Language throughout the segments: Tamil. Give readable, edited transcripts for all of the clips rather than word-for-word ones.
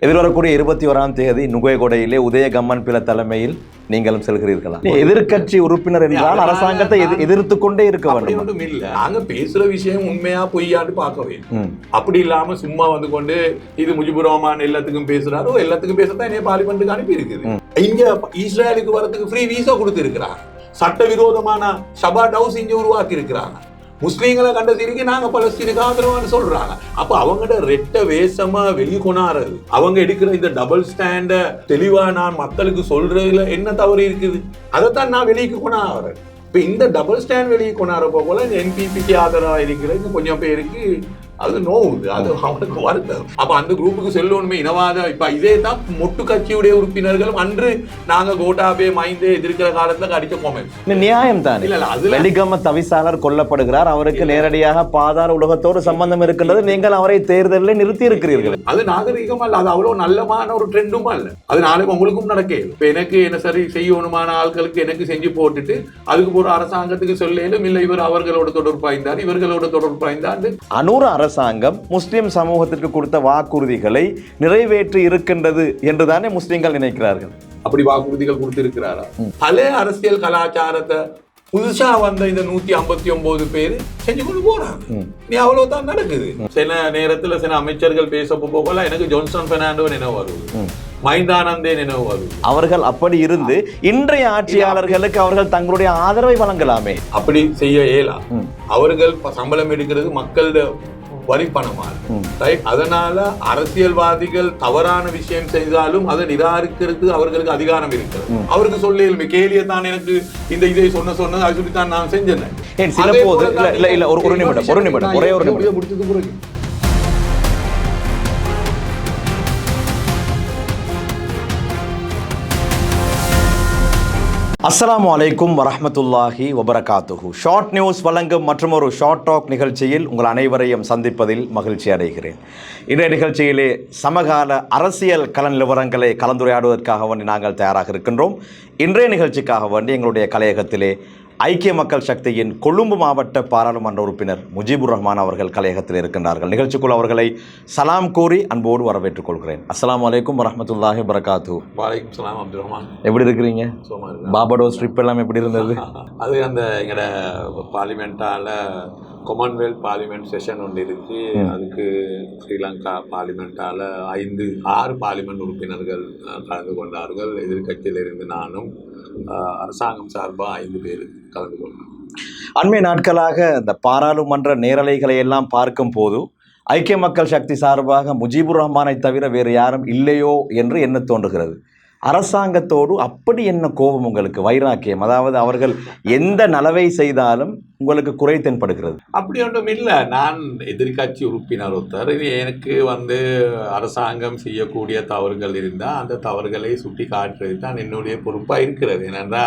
எதிர்வரக்கூடிய 21ஆம் தேதி நுகேகொடையிலே உதயகம்மன் பில தலைமையில் நீங்களும் செல்கிறீர்களா? எதிர்கட்சி உறுப்பினர் என்றால் அரசாங்கத்தை எதிர்த்து கொண்டே இருக்க வேண்டும். இல்ல, நாங்க பேசுற விஷயம் உண்மையா பொய்யான்னு பார்க்கவே. அப்படி இல்லாம சும்மா வந்து கொண்டு இது முஜிபுர் ரஹ்மான் எல்லாத்துக்கும் பேசுறாரோ, எல்லாத்துக்கும் பேசத்தான் என்னைய பார்லிமெண்ட்டுக்கு அனுப்பி இருக்குது. இங்க இஸ்ரேலுக்கு வரதுக்கு ஃப்ரீ வீசா கொடுத்து இருக்கிறாங்க. சட்டவிரோதமான ஷபாட் ஹவுஸ் இங்க உருவாக்கி இருக்கிறாங்க. முஸ்லீம்களை கண்ட சிரிக்கு நாங்க பலஸ்தீனுக்கு ஆதரவான்னு சொல்றாங்க. அப்ப அவங்கட ரெட்ட வேஷமா வெளியே கொண்டாடுறது, அவங்க எடுக்கிற இந்த டபுள் ஸ்டாண்ட தெளிவா நான் மக்களுக்கு சொல்றதுல என்ன தவறு இருக்குது, அதைத்தான் நான் வெளியே கொண்டாடுறேன். இப்ப இந்த டபுள் ஸ்டாண்ட் வெளியே கொண்டாடுறப்போ போல இந்த என்பிபிக்கு ஆதரவா இருக்கிற கொஞ்சம் பேருக்கு அது நோவுது, அது அவனுக்கு வருத்தம். அப்ப அந்த குரூப்புக்கு செல்லணுமே இனவாத. இப்ப இதே தான் மொட்டு கட்சியுடைய உறுப்பினர்கள் அன்று நாங்க கோட்டாபே மைந்தே எதிர்க்கிற காலத்துல அடிச்ச கோமெண்ட் நியாயம் தான். இல்ல, வெலிகம தவிசாளர் கொல்லப்படுகிறார், அவருக்கு நேரடியாக பாதாள உலகத்தோடு சம்பந்தம் இருக்கின்றது, நீங்கள் அவரை தேர்தலில் நிறுத்தி இருக்கிறீர்கள். அது நாகரிகம் அல்ல, அது அவ்வளவு நல்லமான ஒரு ட்ரெண்டும் அல்ல. அது நாளைக்கு உங்களுக்கும் நடக்க. இப்ப எனக்கு என்ன சரி செய்யணுமான ஆட்களுக்கு எனக்கு செஞ்சு போட்டுட்டு அதுக்கு ஒரு அரசாங்கத்துக்கு சொல்லும் இல்லை இவர் அவர்களோட தொடர்பு பாய்ந்தார், இவர்களோட தொடர்பு பாய்ந்தார். அனூர் அரசாங்கம் முஸ்லிம் சமூகத்திற்கு கொடுத்த வாக்குறுதிகளை நிறைவேற்றி இருக்கின்றது என்றுதானே முஸ்லிம்கள் நினைக்கிறார்கள். அப்படி வாக்குறுதிகள் கொடுத்திருக்கிறாரா? பல அரசியல் கலாச்சாரத்தை புதுசா வந்த இந்த 159 பேரு செஞ்சு கொண்டு போறாங்க. நீ அவ்வளவுதான் நடக்குது. சில நேரத்துல சில அமைச்சர்கள் பேச போகல எனக்கு ஜான்சன் பெர்னாண்டோ நினைவு வருது, மைந்தானந்தே நினைவு வருது. அவர்கள் அப்படி இருந்து இன்றைய ஆட்சியாளர்களுக்கு அவர்கள் தங்களுடைய ஆதரவை வழங்கலாமே. அப்படி செய்ய இயலா. அவர்கள் சம்பளம் எடுக்கிறது மக்களோட வரி பணமா. அதனால அரசியல்வாதிகள் தவறான விஷயம் செய்தாலும் அதை நிராகரிக்கிறது அவர்களுக்கு அதிகாரம் இருக்கிறது. அவருக்கு சொல்ல கேலியை தான் எனக்கு இந்த இதை சொன்னது அது சொல்லித்தான் நான் செஞ்சேன். சில போது ஒரு நிமிடம் ஒரே ஒரு நிமிடம். அஸ்ஸலாமு அலைக்கும் வரஹ்மத்துல்லாஹி வபரகாத்துஹு. ஷார்ட் நியூஸ் வழங்கும் மற்றும் ஒரு ஷார்ட் டாக் நிகழ்ச்சியில் உங்கள் அனைவரையும் சந்திப்பதில் மகிழ்ச்சி அடைகிறேன். இன்றைய நிகழ்ச்சியிலே சமகால அரசியல் கள நிலவரங்களை கலந்துரையாடுவதற்காக வேண்டி நாங்கள் தயாராக இருக்கின்றோம். இன்றைய நிகழ்ச்சிக்காக வேண்டி எங்களுடைய கலையகத்திலே ஐக்கிய மக்கள் சக்தியின் கொழும்பு மாவட்ட பாராளுமன்ற உறுப்பினர் முஜிபுர் ரஹ்மான் அவர்கள் கலையகத்தில் இருக்கின்றார்கள். நிகழ்ச்சிக்குள் அவர்களை சலாம் கூறி அன்போடு வரவேற்றுக் கொள்கிறேன். அஸ்ஸலாமு அலைக்கும் வரஹ்மத்துல்லாஹி வபரகாத்துஹு. வலைக்கும் சலாம் அப்துல் ரஹ்மான். எப்படி இருக்கிறீங்க? பாபடோஸ் ட்ரிப் எல்லாம் எப்படி இருந்தது? அது அந்த எங்களோட பார்லிமெண்டால காமன்வெல்த் பார்லிமெண்ட் செஷன் ஒன்று இருக்கு. அதுக்கு ஸ்ரீலங்கா பார்லிமெண்டால 6 பார்லிமெண்ட் உறுப்பினர்கள் கலந்து கொண்டார்கள். எதிர்கட்சியிலிருந்து நானும், அரசாங்கம் சார்பாக 5 பேர் கலந்து கொண்டோம். அண்மை நாட்களாக இந்த பாராளுமன்ற நேரலைகளை எல்லாம் பார்க்கும் போது ஐக்கிய மக்கள் சக்தி சார்பாக முஜிபுர் ரஹ்மானை தவிர வேறு யாரும் இல்லையோ என்று என்ன தோன்றுகிறது. அரசாங்கத்தோடு அப்படி என்ன கோபம் உங்களுக்கு, வைராக்கியம்? அதாவது அவர்கள் எந்த நலவை செய்தாலும் உங்களுக்கு குறை தென்படுகிறது? அப்படி ஒன்றும் இல்லை. நான் எதிர்கட்சி உறுப்பினர் ஒருத்தர். எனக்கு அரசாங்கம் செய்யக்கூடிய தவறுகள் இருந்தால் அந்த தவறுகளை சுட்டி காட்டுறது தான் என்னுடைய பொறுப்பாக இருக்கிறது. ஏனென்றா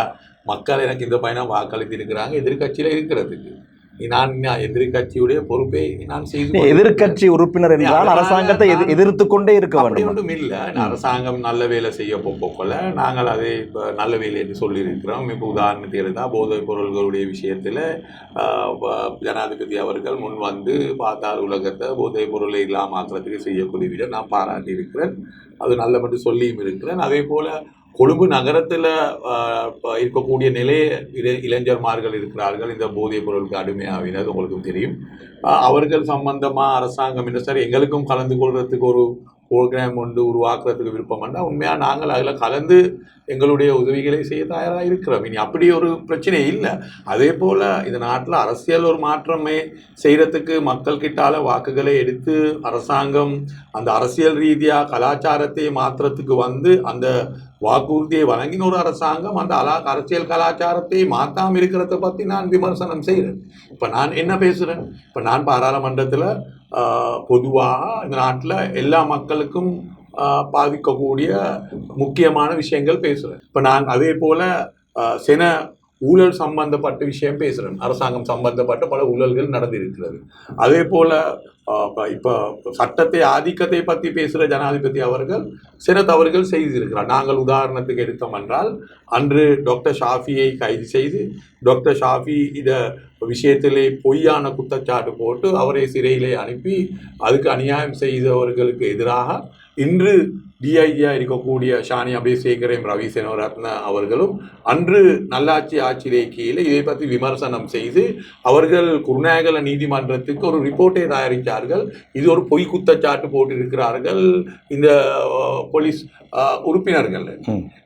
மக்கள் எனக்கு இந்த பயணம் வாக்களித்து இருக்கிறாங்க எதிர்கட்சியில் இருக்கிறதுக்கு. நான் எதிர்கட்சியுடைய பொறுப்பை நான் செய்து, எதிர்கட்சி உறுப்பினர் என்றால் அரசாங்கத்தை எதிர்த்து கொண்டே இருக்க வேண்டும். ஒன்றும் இல்லை. அரசாங்கம் நல்ல வேலை செய்ய போல நாங்கள் அதை இப்போ நல்ல வேலை என்று சொல்லியிருக்கிறோம். இப்போ உதாரணத்துக்கு எடுத்தால் போதைப் பொருள்களுடைய விஷயத்தில் ஜனாதிபதி அவர்கள் முன் வந்து பார்த்தால் உலகத்தை போதைப் பொருளை இல்லாமல் ஆக்கிறதுக்கு செய்யக்கூடிய நான் பாராட்டி இருக்கிறேன். அது நல்ல மட்டும் சொல்லியும் இருக்கிறேன். அதே போல் கொழும்பு நகரத்தில் இருக்கக்கூடிய நிலைய இளைஞர்மார்கள் இருக்கிறார்கள் இந்த போதைப் பொருளுக்கு அடிமையாவினது உங்களுக்கும் தெரியும். அவர்கள் சம்பந்தமாக அரசாங்கம் என்ன சார் எங்களுக்கும் கலந்து கொள்வதற்கு ஒரு ப்ரோக்ராம் ஒன்று உருவாக்குறதுக்கு விருப்பம் பண்ணால் உண்மையாக நாங்கள் அதில் கலந்து எங்களுடைய உதவிகளை செய்ய தயாராக இருக்கிறோம். இனி அப்படி ஒரு பிரச்சனை இல்லை. அதே போல் இந்த நாட்டில் அரசியல் ஒரு மாற்றமே செய்கிறதுக்கு மக்கள்கிட்டால வாக்குகளை எடுத்து அரசாங்கம் அந்த அரசியல் ரீதியாக கலாச்சாரத்தை மாற்றுறதுக்கு வந்து அந்த வாக்குறுதியை வழங்கின ஒரு அரசாங்கம் அந்த அரசியல் கலாச்சாரத்தை மாற்றாமல் இருக்கிறத பற்றி நான் விமர்சனம் செய்கிறேன். இப்போ நான் என்ன பேசுகிறேன், இப்போ நான் பாராளுமன்றத்தில் பொதுவாக இந்த நாட்டில் எல்லா மக்களுக்கும் பாதிக்கக்கூடிய முக்கியமான விஷயங்கள் பேசுகிறேன். இப்போ நான் அதே போல் சில ஊழல் சம்பந்தப்பட்ட விஷயம் பேசுகிறேன். அரசாங்கம் சம்பந்தப்பட்ட பல ஊழல்கள் நடந்திருக்கிறது. அதே போல் இப்போ சட்டத்தை ஆதிக்கத்தை பற்றி பேசுகிற ஜனாதிபதி அவர்கள் சில தவறுகள் செய்திருக்கிறார். நாங்கள் உதாரணத்துக்கு எடுத்தோம் என்றால் அன்று டாக்டர் ஷாஃபியை கைது செய்து டாக்டர் ஷாஃபி இதை விஷயத்திலே பொய்யான குற்றச்சாட்டு போட்டு அவரை சிறையிலே அனுப்பி அதுக்கு அநியாயம் செய்தவர்களுக்கு எதிராக இன்று டிஐஜியாக இருக்கக்கூடிய ஷானி அபேசேகரையும் ரவி செனரத்ன அவர்களும் அன்று நல்லாட்சி ஆட்சியிலே கீழே இதை பற்றி விமர்சனம் செய்து அவர்கள் குருநாகல நீதிமன்றத்துக்கு ஒரு ரிப்போர்ட்டை தயாரித்தார்கள். இது ஒரு பொய் குற்றச்சாட்டு போட்டிருக்கிறார்கள் இந்த போலீஸ் உறுப்பினர்கள்.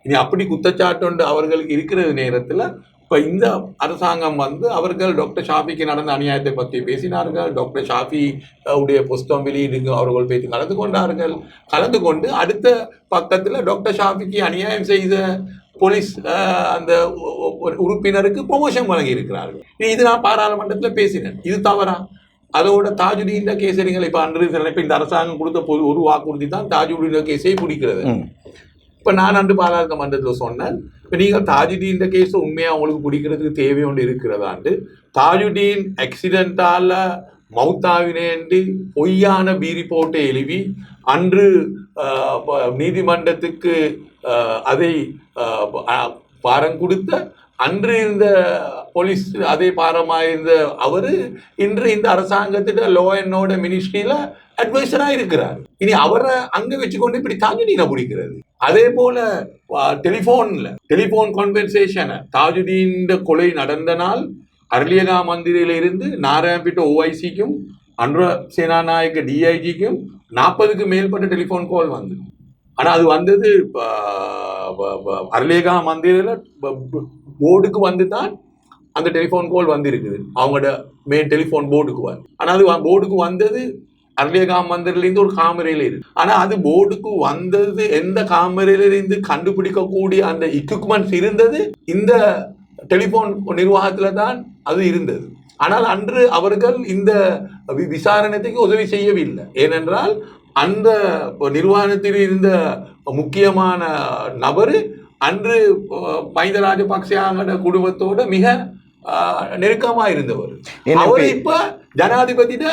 இனி அப்படி குற்றச்சாட்டு அவர்களுக்கு இருக்கிற நேரத்தில் இப்போ இந்த அரசாங்கம் அவர்கள் டாக்டர் ஷாஃபிக்கு நடந்த அநியாயத்தை பற்றி பேசினார்கள். டாக்டர் ஷாஃபி உடைய புஸ்தகம் வெளியீடு அவர்கள் பேசி கலந்து கொண்டு அடுத்த பக்கத்தில் டாக்டர் ஷாஃபிக்கு அநியாயம் செய்த போலீஸ் அந்த உறுப்பினருக்கு ப்ரொமோஷன் வழங்கி இருக்கிறார்கள். இது நான் பாராளுமன்றத்தில் பேசினேன். இது தவறா? அதோட தாஜுதீன் கேசரிகள் இப்போ அன்று இப்போ இந்த அரசாங்கம் கொடுத்த ஒரு வாக்குறுதி தான் தாஜுதீன் கேஸை பிடிக்கிறது. இப்போ நான் அன்று பாராளுமன்றத்தில் சொன்னேன், இப்போ நீங்கள் தாஜுதீன் கேஸை உண்மையாக உங்களுக்கு பிடிக்கிறதுக்கு தேவை ஒன்று இருக்கிறதாண்டு தாஜுதீன் ஆக்சிடென்டால் மவுத்தாவினேண்டு பொய்யான ரிப்போர்ட்டை எழுதி அன்று நீதிமன்றத்துக்கு அதை பாரம் கொடுத்த அன்று இந்த போலீஸ் அதே பாரமாக இருந்த அவர் இன்று இந்த அரசாங்கத்திட்ட லோ அண்ட் ஆர்டர் மினிஸ்ட்ரியில அட்வைசராக இருக்கிறார். இனி அவரை அங்கே வச்சுக்கொண்டு இப்படி தாஜுதீனை பிடிக்கிறது. அதே போல டெலிஃபோன் கான்வர்சேஷனை தாஜுதீன் கொலை நடந்த நாள் அர்லியகா மந்திரியில இருந்து நாராயணபேட்டை ஓஐசிக்கும் அன்ர சேனாநாயக்க டிஐஜிக்கும் 40க்கு மேற்பட்ட டெலிஃபோன் கால் வந்து. ஆனால் அது வந்தது அர்லேகா மந்திரில் போர்டுக்கு வந்து தான் அந்த டெலிஃபோன் கால் வந்திருக்குது, அவங்களோட மெயின் டெலிஃபோன் போர்டுக்கு ஆனால் அது போர்டுக்கு வந்தது அர்லேகா மந்திரிலேருந்து ஒரு காமரையில் இருக்கு. ஆனால் அது போர்டுக்கு வந்தது எந்த காமரையிலிருந்து கண்டுபிடிக்கக்கூடிய அந்த எக்யூப்மெண்ட்ஸ் இருந்தது இந்த டெலிஃபோன் நிர்வாகத்தில் தான் அது இருந்தது. ஆனால் அன்று அவர்கள் இந்த விசாரணைக்கு உதவி செய்யவில்லை. ஏனென்றால் அந்த நிர்வாகத்தில் இருந்த முக்கியமான நபர் அன்று மஹிந்த ராஜபக்சேவோட குடும்பத்தோட மிக நெருக்கமாக இருந்தவர். அவர் இப்ப ஜனாதிபதியிட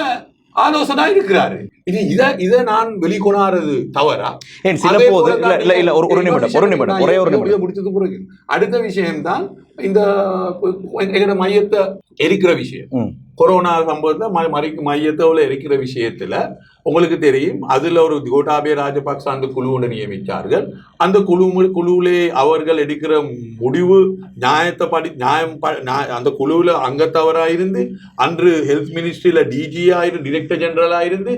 ஆலோசனை இருக்கிறாரு. இதை நான் வெளிக்கொணாறது தவறா? முடிச்சது பிறகு அடுத்த விஷயம்தான் இந்த எங்களோட மையத்தை எரிக்கிற விஷயம். கொரோனா சம்பவத்தை மையத்தோட எரிக்கிற விஷயத்துல உங்களுக்கு தெரியும், அதுல ஒரு கோட்டாபய ராஜபக்ச அந்த குழுவோட நியமித்தார்கள். அந்த குழுவிலே அவர்கள் எடுக்கிற முடிவு நியாயத்தைப்படி அந்த குழுவில் அங்கத்தவராயிருந்து அன்று ஹெல்த் மினிஸ்ட்ரியில டிஜியாயிருந்து டிரெக்டர் ஜெனரலாயிருந்து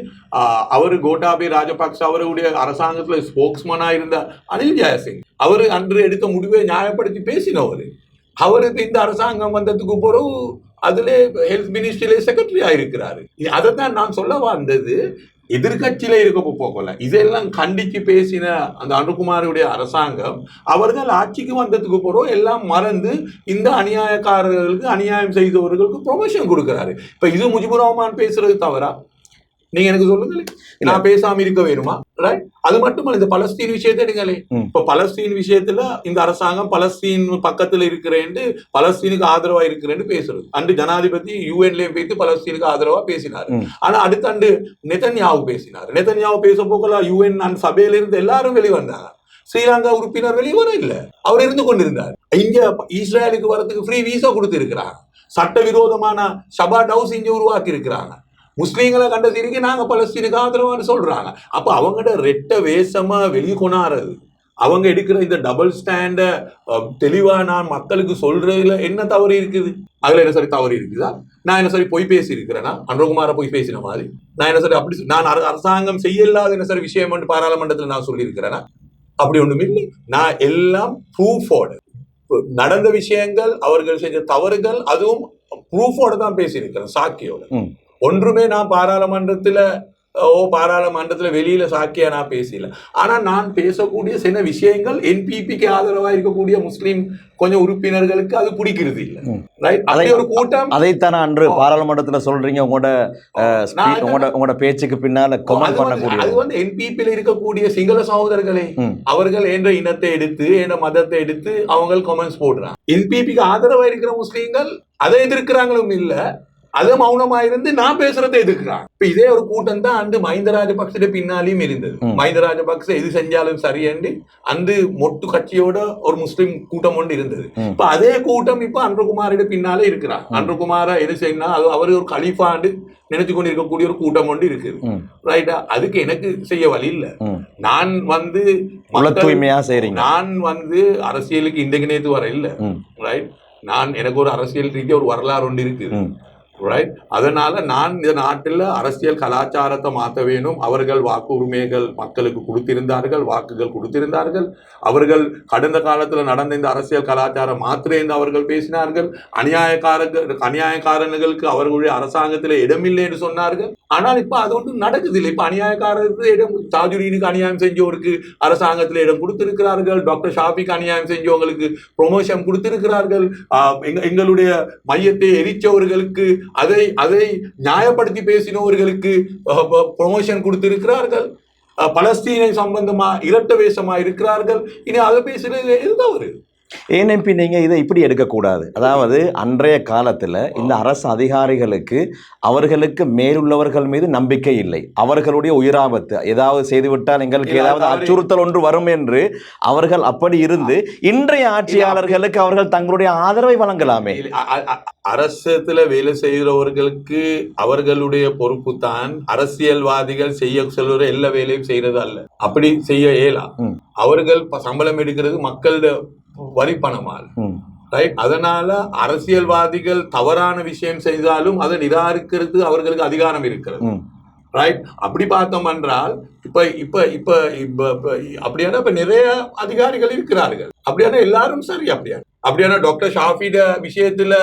அவர் கோட்டாபய ராஜபக்ச அவருடைய அரசாங்கத்தில் ஸ்போக்ஸ்மனா இருந்த அனில் ஜெயசிங் அவர் அன்று எடுத்த முடிவை நியாயப்படுத்தி பேசினவர். அவருக்கு இந்த அரசாங்கம் வந்ததுக்கு பிறகு அதுல ஹெல்த் மினிஸ்ட்ரியில செக்ரட்டரி ஆயிருக்கிறாரு. அதைத்தான் நான் சொல்ல வந்தது. எதிர்கட்சியில இருக்க போகல இதெல்லாம் கண்டிச்சு பேசின அந்த அனுகுமாருடைய அரசாங்கம் அவர்கள் ஆட்சிக்கு வந்ததுக்கு பிறகு எல்லாம் மறந்து இந்த அநியாயக்காரர்களுக்கு அநியாயம் செய்தவர்களுக்கு ப்ரொமோஷன் கொடுக்கிறாரு. இப்ப இது முஜிபுர் ரஹ்மான் பேசுறது தவறா? நீங்க எனக்கு சொல்லுங்க, நான் பேசாம இருக்க வேணுமா? ரைட். அது மட்டுமல்ல, இந்த பலஸ்தீன் விஷயத்தை எடுங்களே. இப்ப பலஸ்தீன் விஷயத்துல இந்த அரசாங்கம் பலஸ்தீன் பக்கத்துல இருக்கிறேன்னு பலஸ்தீனுக்கு ஆதரவா இருக்கிறேன்னு பேசுறது. அன்று ஜனாதிபதி யூஎன்லயும் பேசி பலஸ்தீனுக்கு ஆதரவா பேசினாரு. ஆனா அடுத்த ஆண்டு நெதன்யாவு பேசினாரு. நெதன்யாவு பேச போகல யூஎன் அந்த சபையில இருந்து எல்லாரும் வெளிவந்தாங்க. ஸ்ரீலங்கா உறுப்பினர் வெளியே வர இல்ல, அவர் இருந்து கொண்டிருந்தார். இங்க இஸ்ரேலுக்கு வரதுக்கு ஃப்ரீ வீசா கொடுத்து இருக்கிறாங்க. சட்டவிரோதமான ஷபாட் ஹவுஸ் இங்க உருவாக்கி இருக்கிறாங்க. முஸ்லீம்களை கண்டதிரிக்கு நாங்க பலஸ்தீனுக்கு ஆதரவான்னு சொல்றாங்க. அப்ப அவங்கட ரெட்ட வேஷமா வெளியே கொண்டாடுறது, அவங்க எடுக்கிற இந்த டபுள் ஸ்டாண்ட தெளிவா நான் மக்களுக்கு சொல்றதுல என்ன தவறு இருக்குது? அதுல என்ன சரி தவறு இருக்குதா? நான் என்ன சரி பொய் பேசி இருக்கிறேன்னா, அன்றகுமார பொய் பேசின மாதிரி நான் என்ன சரி அப்படி நான் அரசாங்கம் செய்ய இல்லாத என்ன சரி விஷயம் பாராளுமன்றத்தில் நான் சொல்லி இருக்கிறேன்னா? அப்படி ஒண்ணும் இல்லை. நான் எல்லாம் ப்ரூஃபோட நடந்த விஷயங்கள், அவர்கள் செஞ்ச தவறுகள், அதுவும் ப்ரூஃபோட தான் பேசியிருக்கிறேன், சாக்கியோட. ஒன்றுமே நான் பாராளுமன்றத்துல வெளியில சாக்கியா நான் பேசல. ஆனா நான் பேசக்கூடிய சில விஷயங்கள் என்பிபிக்கு ஆதரவா இருக்கக்கூடிய முஸ்லீம் கொஞ்சம் உறுப்பினர்களுக்கு அது பிடிக்கிறது இல்லை. ஒரு கூட்டம் அதைத்தான அன்று பாராளுமன்றத்துல சொல்றீங்க. உங்களோட பேச்சுக்கு பின்னால கமெண்ட் பண்ணக்கூடிய அது என்பிபில இருக்கக்கூடிய சிங்கள சகோதரர்களே, அவர்கள் என்ற இனத்தை எடுத்து என்ற மதத்தை எடுத்து அவங்க கமெண்ட்ஸ் போடுறாங்க. என்பிபிக்கு ஆதரவா இருக்கிற முஸ்லீம்கள் அதை எதிர்க்கிறாங்களும் இல்ல, அது மௌனமா இருந்து நான் பேசுறதை எதுக்குறான். இப்ப இதே ஒரு கூட்டம் தான் அந்த மஹிந்த ராஜபக்ச பின்னாலையும் இருந்தது. மஹிந்த ராஜபக்ச எது செஞ்சாலும் சரியண்டு அந்த மொட்டு கட்சியோட ஒரு முஸ்லிம் கூட்டம் ஒன்று இருந்தது. இப்ப அதே கூட்டம் இப்ப அன்றகுமாரோட பின்னாலே இருக்கிறான். அன்றகுமார எது செய்யணும் அது அவரு ஒரு கலிஃபாண்டு நினைச்சு கொண்டு இருக்கக்கூடிய ஒரு கூட்டம் ஒன்று இருக்குது. ரைட்டா? அதுக்கு எனக்கு செய்ய வழி இல்ல. நான் வந்து தூய்மையா செய்றீங்க. நான் வந்து அரசியலுக்கு இன்றைக்கு நேத்து வர இல்ல. ரைட்? எனக்கு ஒரு அரசியல் ரீதியா ஒரு வரலாறு ஒன்று இருக்குது. ரைட்? அதனால நான் இந்த நாட்டில் அரசியல் கலாச்சாரத்தை மாற்ற வேணும். அவர்கள் வாக்கு உரிமைகள் மக்களுக்கு கொடுத்திருந்தார்கள், வாக்குகள் கொடுத்திருந்தார்கள். அவர்கள் கடந்த காலத்தில் நடந்த இந்த அரசியல் கலாச்சாரம் மாத்திரே என்று அவர்கள் பேசினார்கள். அநியாயக்காரர்களுக்கு அவர்களுடைய அரசாங்கத்தில் இடமில்லை என்று சொன்னார்கள். ஆனால் இப்ப அது ஒன்றும் நடக்குது இல்லை. இப்ப அநியாயக்காரருக்கு இடம், தாஜுதீனுக்கு அநியாயம் செஞ்சவருக்கு அரசாங்கத்தில் இடம் கொடுத்திருக்கிறார்கள். டாக்டர் ஷாஃபிக்கு அநியாயம் செஞ்சவங்களுக்கு ப்ரொமோஷன் கொடுத்திருக்கிறார்கள். எங்களுடைய மையத்தை எரிச்சவர்களுக்கு அதை நியாயப்படுத்தி பேசினவர்களுக்கு ப்ரொமோஷன் கொடுத்திருக்கிறார்கள். பலஸ்தீனை சம்பந்தமா இரட்ட வேஷமா இருக்கிறார்கள். இனி அதை பேசுறது எதுதான்? ஏன் எம்பி நீங்க இதை இப்படி எடுக்கக்கூடாது? அதாவது அன்றைய காலத்துல இந்த அரசு அதிகாரிகளுக்கு அவர்களுக்கு மேலுள்ளவர்கள் மீது நம்பிக்கை இல்லை. அவர்களுடைய உயிராபத்து ஏதாவது செய்துவிட்டால் எங்களுக்கு ஏதாவது அச்சுறுத்தல் ஒன்று வரும் என்று அவர்கள் அப்படி இருந்து இன்றைய ஆட்சியாளர்களுக்கு அவர்கள் தங்களுடைய ஆதரவை வழங்கலாமே. அரசத்துல வேலை செய்கிறவர்களுக்கு அவர்களுடைய பொறுப்பு தான் அரசியல்வாதிகள் செய்ய சொல்ற எல்லா வேலையும் செய்யறது அல்ல. அப்படி செய்ய இயலா. அவர்கள் சம்பளம் எடுக்கிறது மக்களோட வரி பணமால். ரைட்? அதனால அரசியல்வாதிகள் தவறான விஷயம் செய்தாலும் அதை நிராகரிக்கிறது அவர்களுக்கு அதிகாரம் இருக்கிறது. ரைட்? அப்படி பார்த்தோம் என்றால் இப்ப இப்ப இப்ப அப்படியான இப்ப நிறைய அதிகாரிகள் இருக்கிறார்கள். அப்படியான எல்லாரும் சரி. அப்படியான டாக்டர் ஷாஃபிட விஷயத்துல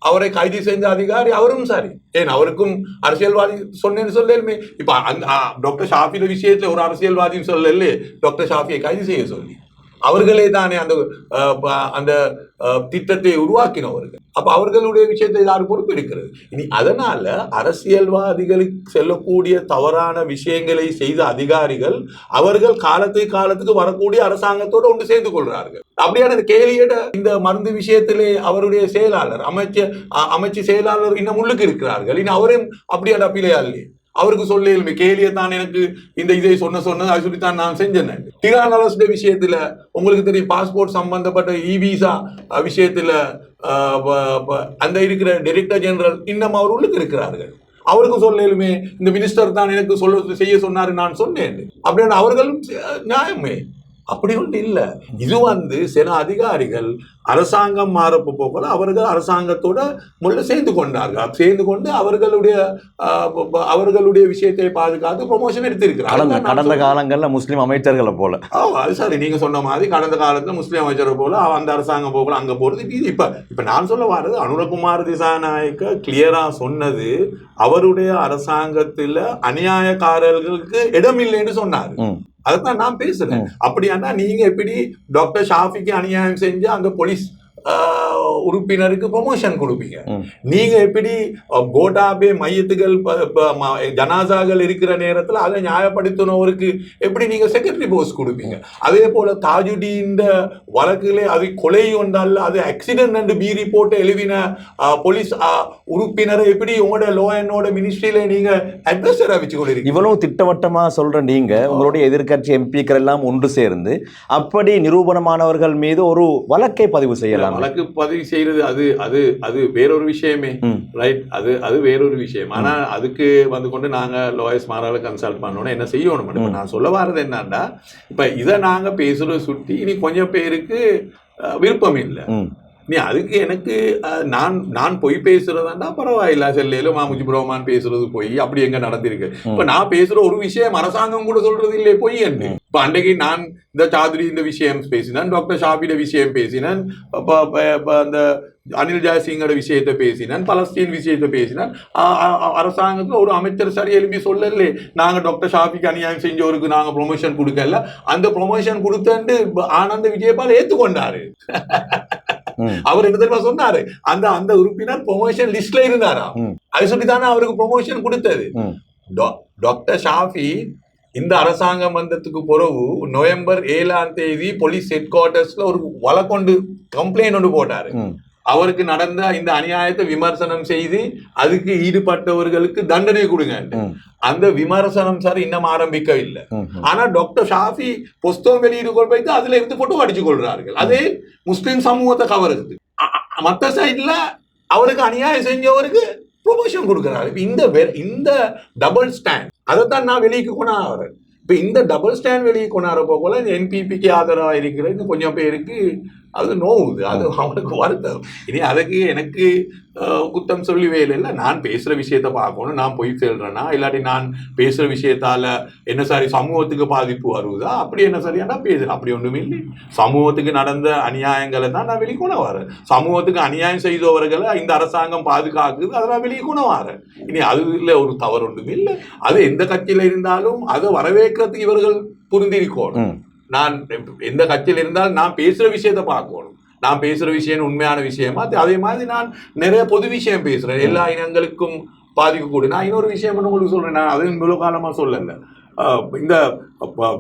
அவரை கைது செஞ்ச அதிகாரி அவரும் சரி. ஏன் அவருக்கும் அரசியல்வாதி சொன்னேன்னு சொல்லலுமே. இப்ப டாக்டர் ஷாஃபிட விஷயத்துல ஒரு அரசியல்வாதியும் சொல்லல டாக்டர் ஷாஃபியை கைது செய்ய சொல்லி. அவர்களே தானே அந்த திட்டத்தை உருவாக்கினவர்கள். அப்ப அவர்களுடைய விஷயத்தை யாரும் பொறுப்பு இருக்கிறது. இனி அதனால அரசியல்வாதிகளுக்கு செல்லக்கூடிய தவறான விஷயங்களை செய்த அதிகாரிகள் அவர்கள் காலத்துக்கு வரக்கூடிய அரசாங்கத்தோடு ஒன்று சேர்ந்து கொள்றார்கள். அப்படியான கேலியிட இந்த மருந்து விஷயத்திலே அவருடைய செயலாளர் அமைச்சு செயலாளர் இன்னும் உள்ளுக்கு இருக்கிறார்கள். இனி அவரும் அப்படியான பிள்ளையா இல்லையே. அவருக்கு சொல்ல கேலியை தான் எனக்கு இந்த இதை சொன்னது அது சொல்லித்தான் நான் செஞ்சேன். டிரான் அரசு விஷயத்துல உங்களுக்கு தெரியும், பாஸ்போர்ட் சம்பந்தப்பட்ட இ-விசா விஷயத்துல அந்த இருக்கிற டைரக்டர் ஜெனரல் இன்னும் அவர் உள்ளுக்கு இருக்கிறார்கள். அவருக்கும் சொல்லலுமே இந்த மினிஸ்டர் தான் எனக்கு செய்ய சொன்னாரு நான் சொன்னேன். அப்படின்னு அவர்களும் நியாயமே. அப்படி ஒன்று இல்லை. இது சில அதிகாரிகள் அரசாங்கம் மாறப்போ போகல அவர்கள் அரசாங்கத்தோட முதல்ல சேர்ந்து கொண்டார்கள். சேர்ந்து கொண்டு அவர்களுடைய விஷயத்தை பாதுகாத்து ப்ரொமோஷன் எடுத்திருக்கிறார்கள். கடந்த காலங்களில் முஸ்லீம் அமைச்சர்களை போல. அது சரி, நீங்க சொன்ன மாதிரி கடந்த காலத்துல முஸ்லீம் அமைச்சரை போல அந்த அரசாங்கம் போகல அங்க போறது. இப்ப நான் சொல்ல வர்றது அனுரகுமார் திசாநாயக்க கிளியரா சொன்னது அவருடைய அரசாங்கத்துல அநியாயக்காரர்களுக்கு இடமில்லைன்னு சொன்னாரு. அதான் நான் பேசுறேன். அப்படியானா நீங்க எப்படி டாக்டர் ஷாஃபிக்கு அநியாயம் செஞ்சு அந்த போலீஸ் உறுப்பினருக்கு ப்ரொமோஷன் கொடுப்பீங்க? நீங்க எப்படி கோட்டாபே மையத்துகள் ஜனாசாக்கள் இருக்கிற நேரத்தில் அதை நியாயப்படுத்தினவருக்கு எப்படி நீங்க செக்ரட்டரி போஸ்ட் கொடுப்பீங்க? அதே போல தாஜுதீன் வழக்கிலே அது கொலை ஒன்றல்ல அது ஆக்சிடென்ட் என்று பி ரிப்போர்ட் எழுதின போலீஸ் உறுப்பினரை எப்படி உங்களோட லோ அண்ட் மினிஸ்ட்ரியில நீங்க அட்வைசரா வச்சு கொண்டிருக்கீங்க? இவ்வளவு திட்டவட்டமா சொல்ற நீங்க உங்களுடைய எதிர்கட்சி எம்பிக்கள் எல்லாம் ஒன்று சேர்ந்து அப்படி நிரூபணமானவர்கள் மீது ஒரு வழக்கை பதிவு செய்யலாம். வழக்கு பதிவு செய்யறது அது வேறொரு விஷயமே. ரைட்? அது வேறொரு விஷயம். ஆனா அதுக்கு கொண்டு நாங்க லாயர்ஸ் மாறால கன்சல்ட் பண்ணணும், என்ன செய்யணும். நான் சொல்ல வர்றது என்னன்னா, இப்ப இதை நாங்க பேசுறது சுட்டி இனி கொஞ்சம் பேருக்கு விருப்பம் இல்லை. நீ அதுக்கு எனக்கு நான் பொய் பேசுறதாண்டா பரவாயில்ல, செல்லையில மாமுஜிபுர் ரஹ்மான் பேசுறது பொய், அப்படி எங்க நடந்திருக்கு. இப்ப நான் பேசுற ஒரு விஷயம் அரசாங்கம் கூட சொல்றது இல்லை பொய் என்று. இப்ப அன்றைக்கு நான் இந்த சாதுரி இந்த விஷயம் பேசினேன், டாக்டர் ஷாபிட விஷயம் பேசினேன், அந்த அனில் ஜெயசிங்கோட விஷயத்தை பேசினேன், பலஸ்தீன் விஷயத்தை பேசினேன். அரசாங்கத்துல ஒரு அமைச்சர் சரி எழுப்பி சொல்லல நாங்க டாக்டர் ஷாபிக்கு அநியாயம் செஞ்சவருக்கு நாங்க ப்ரொமோஷன் கொடுக்கல. அந்த ப்ரொமோஷன் கொடுத்தேன்னு ஆனந்த விஜயபால் ஏத்துக்கொண்டாரு. அவர் என்ன தெரியுமா சொன்னாரு, அந்த உறுப்பினர் ப்ரொமோஷன் லிஸ்ட்ல இருந்தாரா, அது சொல்லித்தானே அவருக்கு ப்ரொமோஷன் கொடுத்தது. டாக்டர் ஷாஃபி இந்த அரசாங்கம் வந்ததுக்கு பிறகு நவம்பர் 7 போலீஸ் ஹெட் குவார்டர்ஸ்ல ஒரு வழக்கொண்டு கம்ப்ளைண்ட் ஒன்று போட்டாரு. அவருக்கு நடந்த இந்த அநியாயத்தை விமர்சனம் செய்து அதுக்கு ஈடுபட்டவர்களுக்கு தண்டனை கொடுங்க. அந்த விமர்சனம் சார் இன்னும் ஆரம்பிக்கவில்லை. ஆனா டாக்டர் ஷாஃபி புஸ்தகம் வெளியீடு கொண்டு வைத்து அதுல இருந்து போட்டு அடிச்சு கொள்றார்கள். அதே முஸ்லிம் சமூகத்தை கவருது. மற்ற சைட்ல அவருக்கு அநியாயம் செஞ்சவருக்கு ப்ரொமோஷன் கொடுக்கிறாரு. இந்த டபுள் ஸ்டாண்ட் அதைத்தான் நான் வெளியே கொண்டாடுறேன். இப்ப இந்த டபுள் ஸ்டாண்ட் வெளியே கொண்டாடுறப்போ போல NPPக்கு ஆதரவா இருக்கிற இன்னும் கொஞ்சம் பேருக்கு அது நோவுது, அது அவனுக்கு வருத்தம். இனி அதுக்கு எனக்கு குத்தம் சொல்லி வேலை இல்லை. நான் பேசுற விஷயத்த பார்க்கணும். நான் பொய் சொல்றேன்னா இல்லாட்டி நான் பேசுற விஷயத்தால என்ன சாரி சமூகத்துக்கு பாதிப்பு வருவதா அப்படி என்ன சரியானா பேசுறேன். அப்படி ஒன்றுமே இல்லை. சமூகத்துக்கு நடந்த அநியாயங்களை தான் நான் வெளியே கொண்டு வரேன். சமூகத்துக்கு அநியாயம் செய்தவர்களை இந்த அரசாங்கம் பாதுகாக்குது, அதை நான் வெளியே கொண்டு வரேன். இனி அதுல ஒரு தவறு ஒன்றுமே இல்லை. அது எந்த கட்சியில இருந்தாலும் அதை வரவேற்கிறதுக்கு இவர்கள் புரிந்திருக்கணும். நான் எந்த கட்சியில் இருந்தாலும் நான் பேசுற விஷயத்த பார்க்கணும். நான் பேசுற விஷயம் உண்மையான விஷயமா, அதே மாதிரி நான் நிறைய பொது விஷயம் பேசுறேன். எல்லா இனங்களுக்கும் பாதிக்கக்கூடிய. நான் இன்னொரு விஷயம் உங்களுக்கு சொல்றேன். நான் அது இவ்வளவு காலமா சொல்லல. இந்த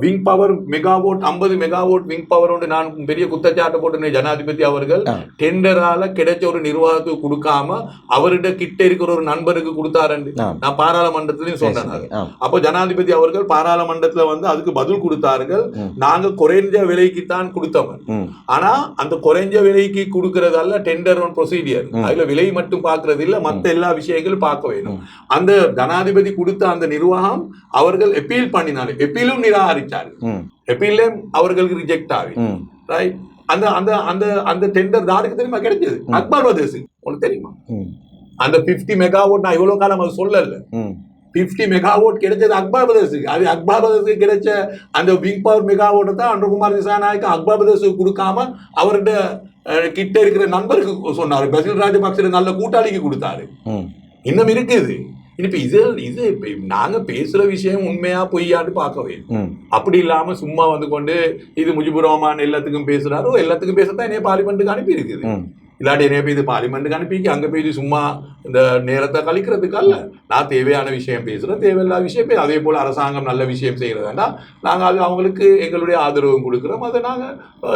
wing power megawatt 50 megawatt wing power ஒன்று நான் பெரிய குற்றச்சாட்டு போட்டு ஜனாதிபதி அவர்கள் டெண்டரால கிடைச்ச ஒரு நிர்வாகத்துக்கு கொடுக்காம அவர்கிட்ட கிட்ட இருக்கிற ஒரு நண்பருக்கு கொடுத்தாருன்னு நான் பாராளுமன்றத்திலையும் சொன்னேன். அப்போ ஜனாதிபதி அவர்கள் பாராளுமன்றத்துல வந்து அதுக்கு பதில் கொடுத்தார்கள். நாங்க குறைஞ்ச விலைக்குத்தான் கொடுத்தோம். ஆனா அந்த குறைஞ்ச விலைக்கு கொடுக்கறதால டெண்டர் ப்ரொசீடியர் அதுல விலை மட்டும் பார்க்கறது இல்ல, மத்த எல்லா விஷயங்களும் பார்க்க வேணும். அந்த ஜனாதிபதி கொடுத்த அந்த நிர்வாகம் அவர்கள் எப்பீல் பண்ணினாரு. எப்பீலும் நிராகரிச்சாரு. எப்பீலும் அவர்களுக்கு ரிஜெக்ட் ஆகி ரைட். அந்த அந்த அந்த அந்த டெண்டர் யாருக்கு தெரியுமா கிடைச்சது? அக்பர் பிரதேஷ். உங்களுக்கு தெரியுமா? அந்த 50 மெகாவாட் நான் இவ்வளவு காலம் அது சொல்லல. 50 மெகாவாட் கிடைச்சது அக்பர் பிரதேசுக்கு. அது அக்பர் பிரதேசுக்கு கிடைச்ச அந்த விங் பவர் மெகாவாட் தான் அனுர்குமார் திசாநாயக்க அக்பர் பிரதேசுக்கு கொடுக்காம அவர்கிட்ட கிட்ட இருக்கிற நண்பருக்கு சொன்னாரு. பசில் ராஜபக்சே நல்ல கூட்டாளிக்கு கொடுத்தாரு. இன்னும் இருக்குது. இப்ப இது நாங்க பேசுற விஷயம் உண்மையா பொய்யான்னு பார்க்கவே. அப்படி இல்லாம சும்மா வந்து கொண்டு இது முஜிபுர் ரஹ்மான் எல்லாத்துக்கும் பேசுறாரோ எல்லாத்துக்கும் பேசத்தான் என்னைய பார்லிமெண்ட்டுக்கு அனுப்பி இருக்குது. இல்லாட்டி என்ன போய் இது பார்லிமெண்ட்டுக்கு அனுப்பி அங்க போய் சும்மா இந்த நேரத்தை கழிக்கிறதுக்கு அல்ல. நான் தேவையான விஷயம் பேசுறேன், தேவையில்லாத விஷயம் அதே போல அரசாங்கம் நல்ல விஷயம் செய்யறதுனா நாங்க அது அவங்களுக்கு எங்களுடைய ஆதரவு கொடுக்குறோம். அதை நாங்க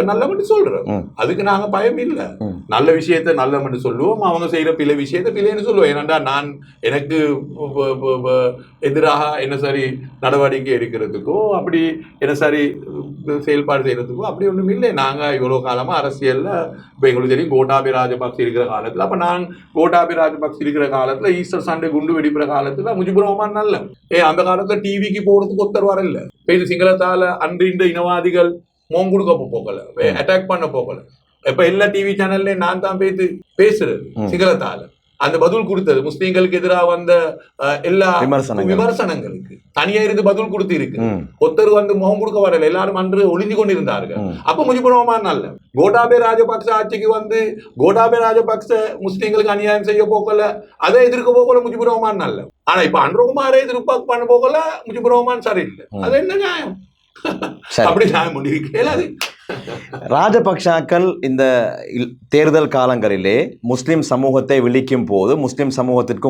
நல்ல மட்டும் சொல்றோம். அதுக்கு நாங்க பயம் இல்லை. நல்ல விஷயத்த நல்ல மட்டும் சொல்லுவோம். அவங்க செய்யற பிழை விஷயத்த பிள்ளைன்னு சொல்லுவோம். ஏன்னா நான் எனக்கு எதிராக என்ன சரி நடவடிக்கை எடுக்கிறதுக்கோ அப்படி என்ன சரி செயல்பாடு செய்யறதுக்கோ அப்படி ஒன்றும் இல்லை. நாங்க இவ்வளவு காலமா அரசியல்ல இப்ப எங்களுக்கு தெரியும் கோட்டாபய ராஜபக்சே இருக்கிற காலத்துல, அப்ப நான் கோட்டாபய ராஜபக்சே இருக்கிற காலத்துல ஈஸ்டர் சண்டே குண்டு வெடிப்புற காலத்துல முஜிபுர் ரஹ்மான் நல்ல அந்த காலத்துல டிவிக்கு போறதுக்கு ஒருத்தர் வரல. இது சிங்களத்தால அன்று இந்த இனவாதிகள் மோம் கொடுக்க போகல, அட்டாக் பண்ண போகல. இப்ப எல்லா டிவி சேனல்ல நான் தான் பேசுறது சிங்களத்தால அந்த பதில் கொடுத்தது முஸ்லீம்களுக்கு எதிராக வந்த எல்லா விமர்சனங்களுக்கு தனியா இருந்து பதில் கொடுத்து இருக்கு. ஒருத்தர் வந்து முகம் கொடுக்க வரல, எல்லாரும் அன்று ஒளிஞ்சு கொண்டு இருந்தார்கள். அப்ப முஜிபுர் ரஹ்மான் நல்ல கோட்டாபய ராஜபக்ச ஆட்சிக்கு வந்து கோட்டாபய ராஜபக்ச முஸ்லீம்களுக்கு அநியாயம் செய்ய போகல, அதை எதிர்க்க போகல முஜிபுர் ரஹ்மான் நல்ல. ஆனா இப்ப அன்றுகுமாரே எதிர்ப்பு பண்ண போகல முஜிபுர் ரஹ்மான் சரியில்லை. அது என்ன நியாயம்? அப்படி நியாயம் முடிவு ராஜபக்ஷாக்கள் இந்த தேர்தல் காலங்களிலே முஸ்லிம் சமூகத்தை விழிக்கும் போது முஸ்லிம் சமூகத்திற்கு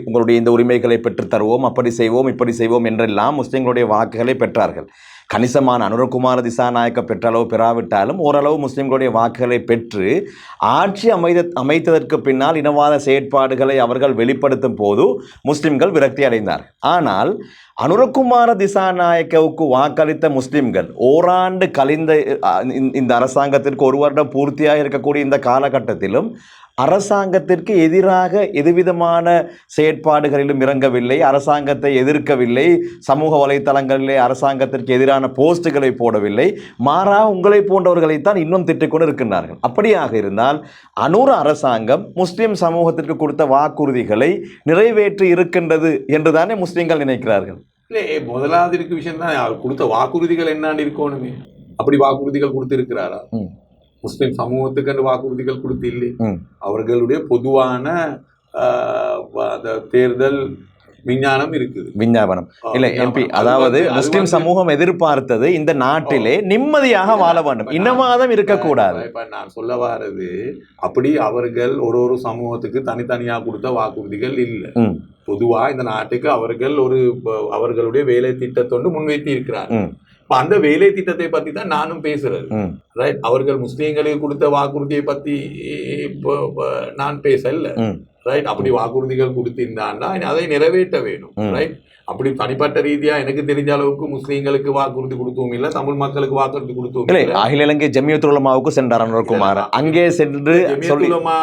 உங்களுடைய இந்த உரிமைகளை பெற்றுத் தருவோம், அப்படி செய்வோம், இப்படி செய்வோம் என்றெல்லாம் முஸ்லிம்களுடைய வாக்குகளை பெற்றார்கள். கணிசமான அனுரகுமார திசாநாயக்க பெற்றளவு பெறாவிட்டாலும் ஓரளவு முஸ்லிம்களுடைய வாக்குகளை பெற்று ஆட்சி அமைத்ததற்கு பின்னால் இனவாத செயற்பாடுகளை அவர்கள் வெளிப்படுத்தும் போது முஸ்லிம்கள் விரக்தி அடைந்தார். ஆனால் அனுரகுமார திசாநாயக்கவுக்கு வாக்களித்த முஸ்லிம்கள் ஓராண்டு கழிந்த இந்த அரசாங்கத்திற்கு ஒரு வருடம் பூர்த்தியாக இருக்கக்கூடிய இந்த காலகட்டத்திலும் அரசாங்கத்திற்கு எதிராக எதுவிதமான செயற்பாடுகளிலும் இறங்கவில்லை, அரசாங்கத்தை எதிர்க்கவில்லை, சமூக வலைத்தளங்களிலே அரசாங்கத்திற்கு எதிரான போஸ்டுகளை போடவில்லை. மாறாக உங்களை போன்றவர்களைத்தான் இன்னும் திட்டிக்கொண்டு இருக்கின்றார்கள். அப்படியாக இருந்தால் அனூர் அரசாங்கம் முஸ்லிம் சமூகத்திற்கு கொடுத்த வாக்குறுதிகளை நிறைவேற்றி இருக்கின்றது என்றுதானே முஸ்லிம்கள் நினைக்கிறார்கள். இல்லை, முதலாவது இருக்க விஷயம் தான் அவர் கொடுத்த வாக்குறுதிகள் என்னான்னு இருக்கணுமே. அப்படி வாக்குறுதிகள் கொடுத்து இருக்கிறாரா? முஸ்லிம் சமூகத்துக்கு வாக்குறுதிகள் கொடுத்து இல்லை. அவர்களுடைய பொதுவான தேர்தல் விஞ்ஞானம் இருக்குது, விஞ்ஞாபனம் இல்லை எம்பி. அதாவது முஸ்லிம் சமூகம் எதிர்பார்த்தது இந்த நாட்டிலே நிம்மதியாக வாழ வேண்டும், இனவாதம் இருக்கக்கூடாது. இப்ப நான் சொல்ல வாரது அப்படி அவர்கள் ஒரு சமூகத்துக்கு தனித்தனியா கொடுத்த வாக்குறுதிகள் இல்லை. பொதுவா இந்த நாட்டுக்கு அவர்கள் அவர்களுடைய வேலை திட்டத்தொண்டு முன்வைத்து இருக்கிறார்கள். அந்த வேலை திட்டத்தை பத்தி தான் நானும் பேசுறது. ரைட், அவர்கள் முஸ்லீம்களுக்கு கொடுத்த வாக்குறுதியை பத்தி நான் பேசல. ரைட், அப்படி வாக்குறுதிகள் கொடுத்திருந்தான்னா அதை நிறைவேற்ற வேணும். ரைட், அப்படி தனிப்பட்ட ரீதியா எனக்கு தெரிஞ்ச அளவுக்கு முஸ்லீம்களுக்கு வாக்குறுதி கொடுத்தவும் இல்லை, தமிழ் மக்களுக்கு வாக்குறுதி கொடுத்தவும் இல்லை. அகில இலங்கை ஜமியத்துல் உலமாவுக்கு சென்றார் அனுரகுமார். அங்கே சென்று ஜமியத்துல் உலமா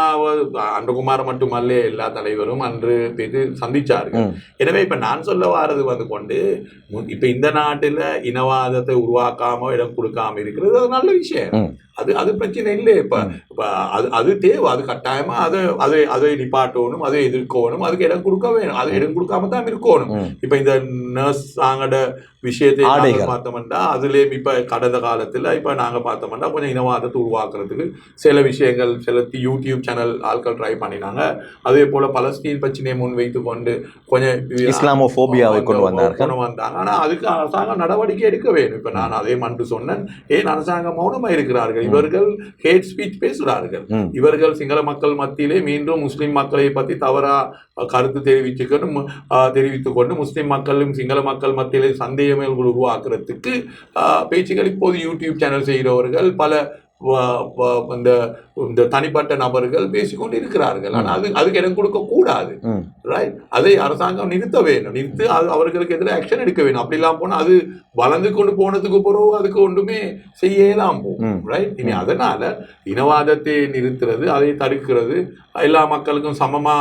அனுரகுமார் மட்டுமல்ல, எல்லா தலைவரும் அன்று பேசி சந்திச்சார்கள். எனவே இப்ப நான் சொல்ல வாரது வந்து கொண்டு இப்ப இந்த நாட்டுல இனவாதத்தை உருவாக்காம இடம் கொடுக்காம இருக்கிறது அது நல்ல விஷயம். அது பிரச்சனை இல்லை. இப்ப அது தேவை, அது கட்டாயமா அதை நிப்பாட்டணும், அதை எதிர்க்கணும், அதுக்கு இடம் கொடுக்க வேணும். அது இடம் கொடுக்காம தான் இருக்கணும். இப்ப இந்த நர்ஸ் ஆங்கட விஷயத்தை பார்த்தோம்னா அதுலயும் இப்ப கடந்த காலத்துல இப்ப நாங்க பார்த்தோம்னா கொஞ்சம் இனவாதத்தை உருவாக்குறதுக்கு சில விஷயங்கள் சில யூடியூப் சேனல் ஆட்கள் ட்ரை பண்ணினாங்க. அதே போல பலஸ்தீன் பிரச்சனையை முன்வைத்து கொண்டு கொஞ்சம் இஸ்லாமோபோபியாவை கொண்டு வந்தாங்க. ஆனா அதுக்கு அரசாங்கம் நடவடிக்கை எடுக்க வேணும். இப்ப நான் அதே மன்று சொன்னேன், ஏன் அரசாங்கம் மௌனமா இருக்கிறார்கள்? இவர்கள் ஹேட் ஸ்பீச் பேசுகிறார்கள். இவர்கள் சிங்கள மக்கள் மத்தியிலே மீண்டும் முஸ்லிம் மக்களை பத்தி தவறா கருத்து தெரிவித்துக் கொண்டு முஸ்லிம் மக்களும் சிங்கள மக்கள் மத்தியிலே சந்தேகங்கள் உருவாக்குறதுக்கு பேச்சுகள் இப்போது யூடியூப் சேனல் செய்கிறவர்கள் பல இந்த தனிப்பட்ட நபர்கள் பேசிக்கொண்டு இருக்கிறார்கள். ஆனால் அதுக்கு இடம் கொடுக்க கூடாது. ரைட், அதை அரசாங்கம் நிறுத்த வேணும். நிறுத்து அவர்களுக்கு எதிராக ஆக்ஷன் எடுக்க வேணும். அப்படி இல்லாம போனா அது வளர்ந்து கொண்டு போனதுக்கு பிறகு அதுக்கு ஒன்றுமே செய்யலாம் போகும். ரைட், இனி அதனால இனவாதத்தை நிறுத்துறது, அதை தடுக்கிறது, எல்லா மக்களுக்கும் சமமா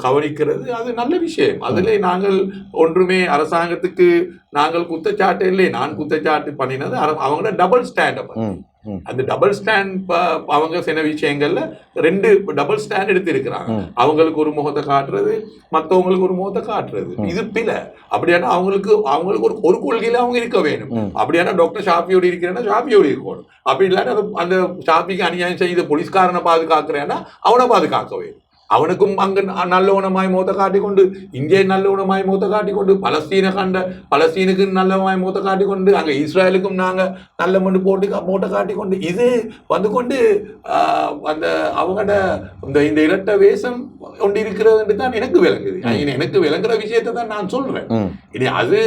கவனிக்கிறது அது நல்ல விஷயம். அதுல நாங்கள் ஒன்றுமே அரசாங்கத்துக்கு நாங்கள் குற்றச்சாட்டு இல்லை. நான் குற்றச்சாட்டு பண்ணினது அவங்களோட டபுள் ஸ்டாண்ட். அந்த டபுள் ஸ்டாண்ட் அவங்க சில விஷயங்கள்ல 2 டபுள் ஸ்டாண்ட் எடுத்து இருக்கிறாங்க. அவங்களுக்கு ஒரு முகத்தை காட்டுறது, மற்றவங்களுக்கு ஒரு முகத்தை காட்டுறது, இது பிழை. அப்படியான அவங்களுக்கு ஒரு கொள்கையில அவங்க இருக்க வேணும். அப்படியான டாக்டர் ஷாஃபியோடு இருக்கிறேன்னா ஷாஃபியோடு இருக்கணும். அப்படி இல்லாட்ட அந்த ஷாஃபிக்கு அநியாயம் செய்த போலீஸ்காரனை பாதுகாக்கிறேன்னா அவனை பாதுகாக்க வேணும். அவனுக்கும் அங்கு நல்லவனமாய் மூத்த காட்டிக்கொண்டு, இங்கே நல்லவனமாய் மூத்த காட்டிக்கொண்டு, பலஸ்தீனுக்கு நல்லவனாய் மூத்த காட்டிக்கொண்டு, அங்கே இஸ்ரேலுக்கும் நாங்க நல்ல மண்டு போட்டு மூட்டை காட்டிக்கொண்டு, இது வந்து கொண்டு அந்த அவங்களோட இந்த இரட்ட வேஷம் கொண்டு இருக்கிறது தான் எனக்கு விளங்குது. எனக்கு விளங்குற விஷயத்தை தான் நான் சொல்றேன். இனி அது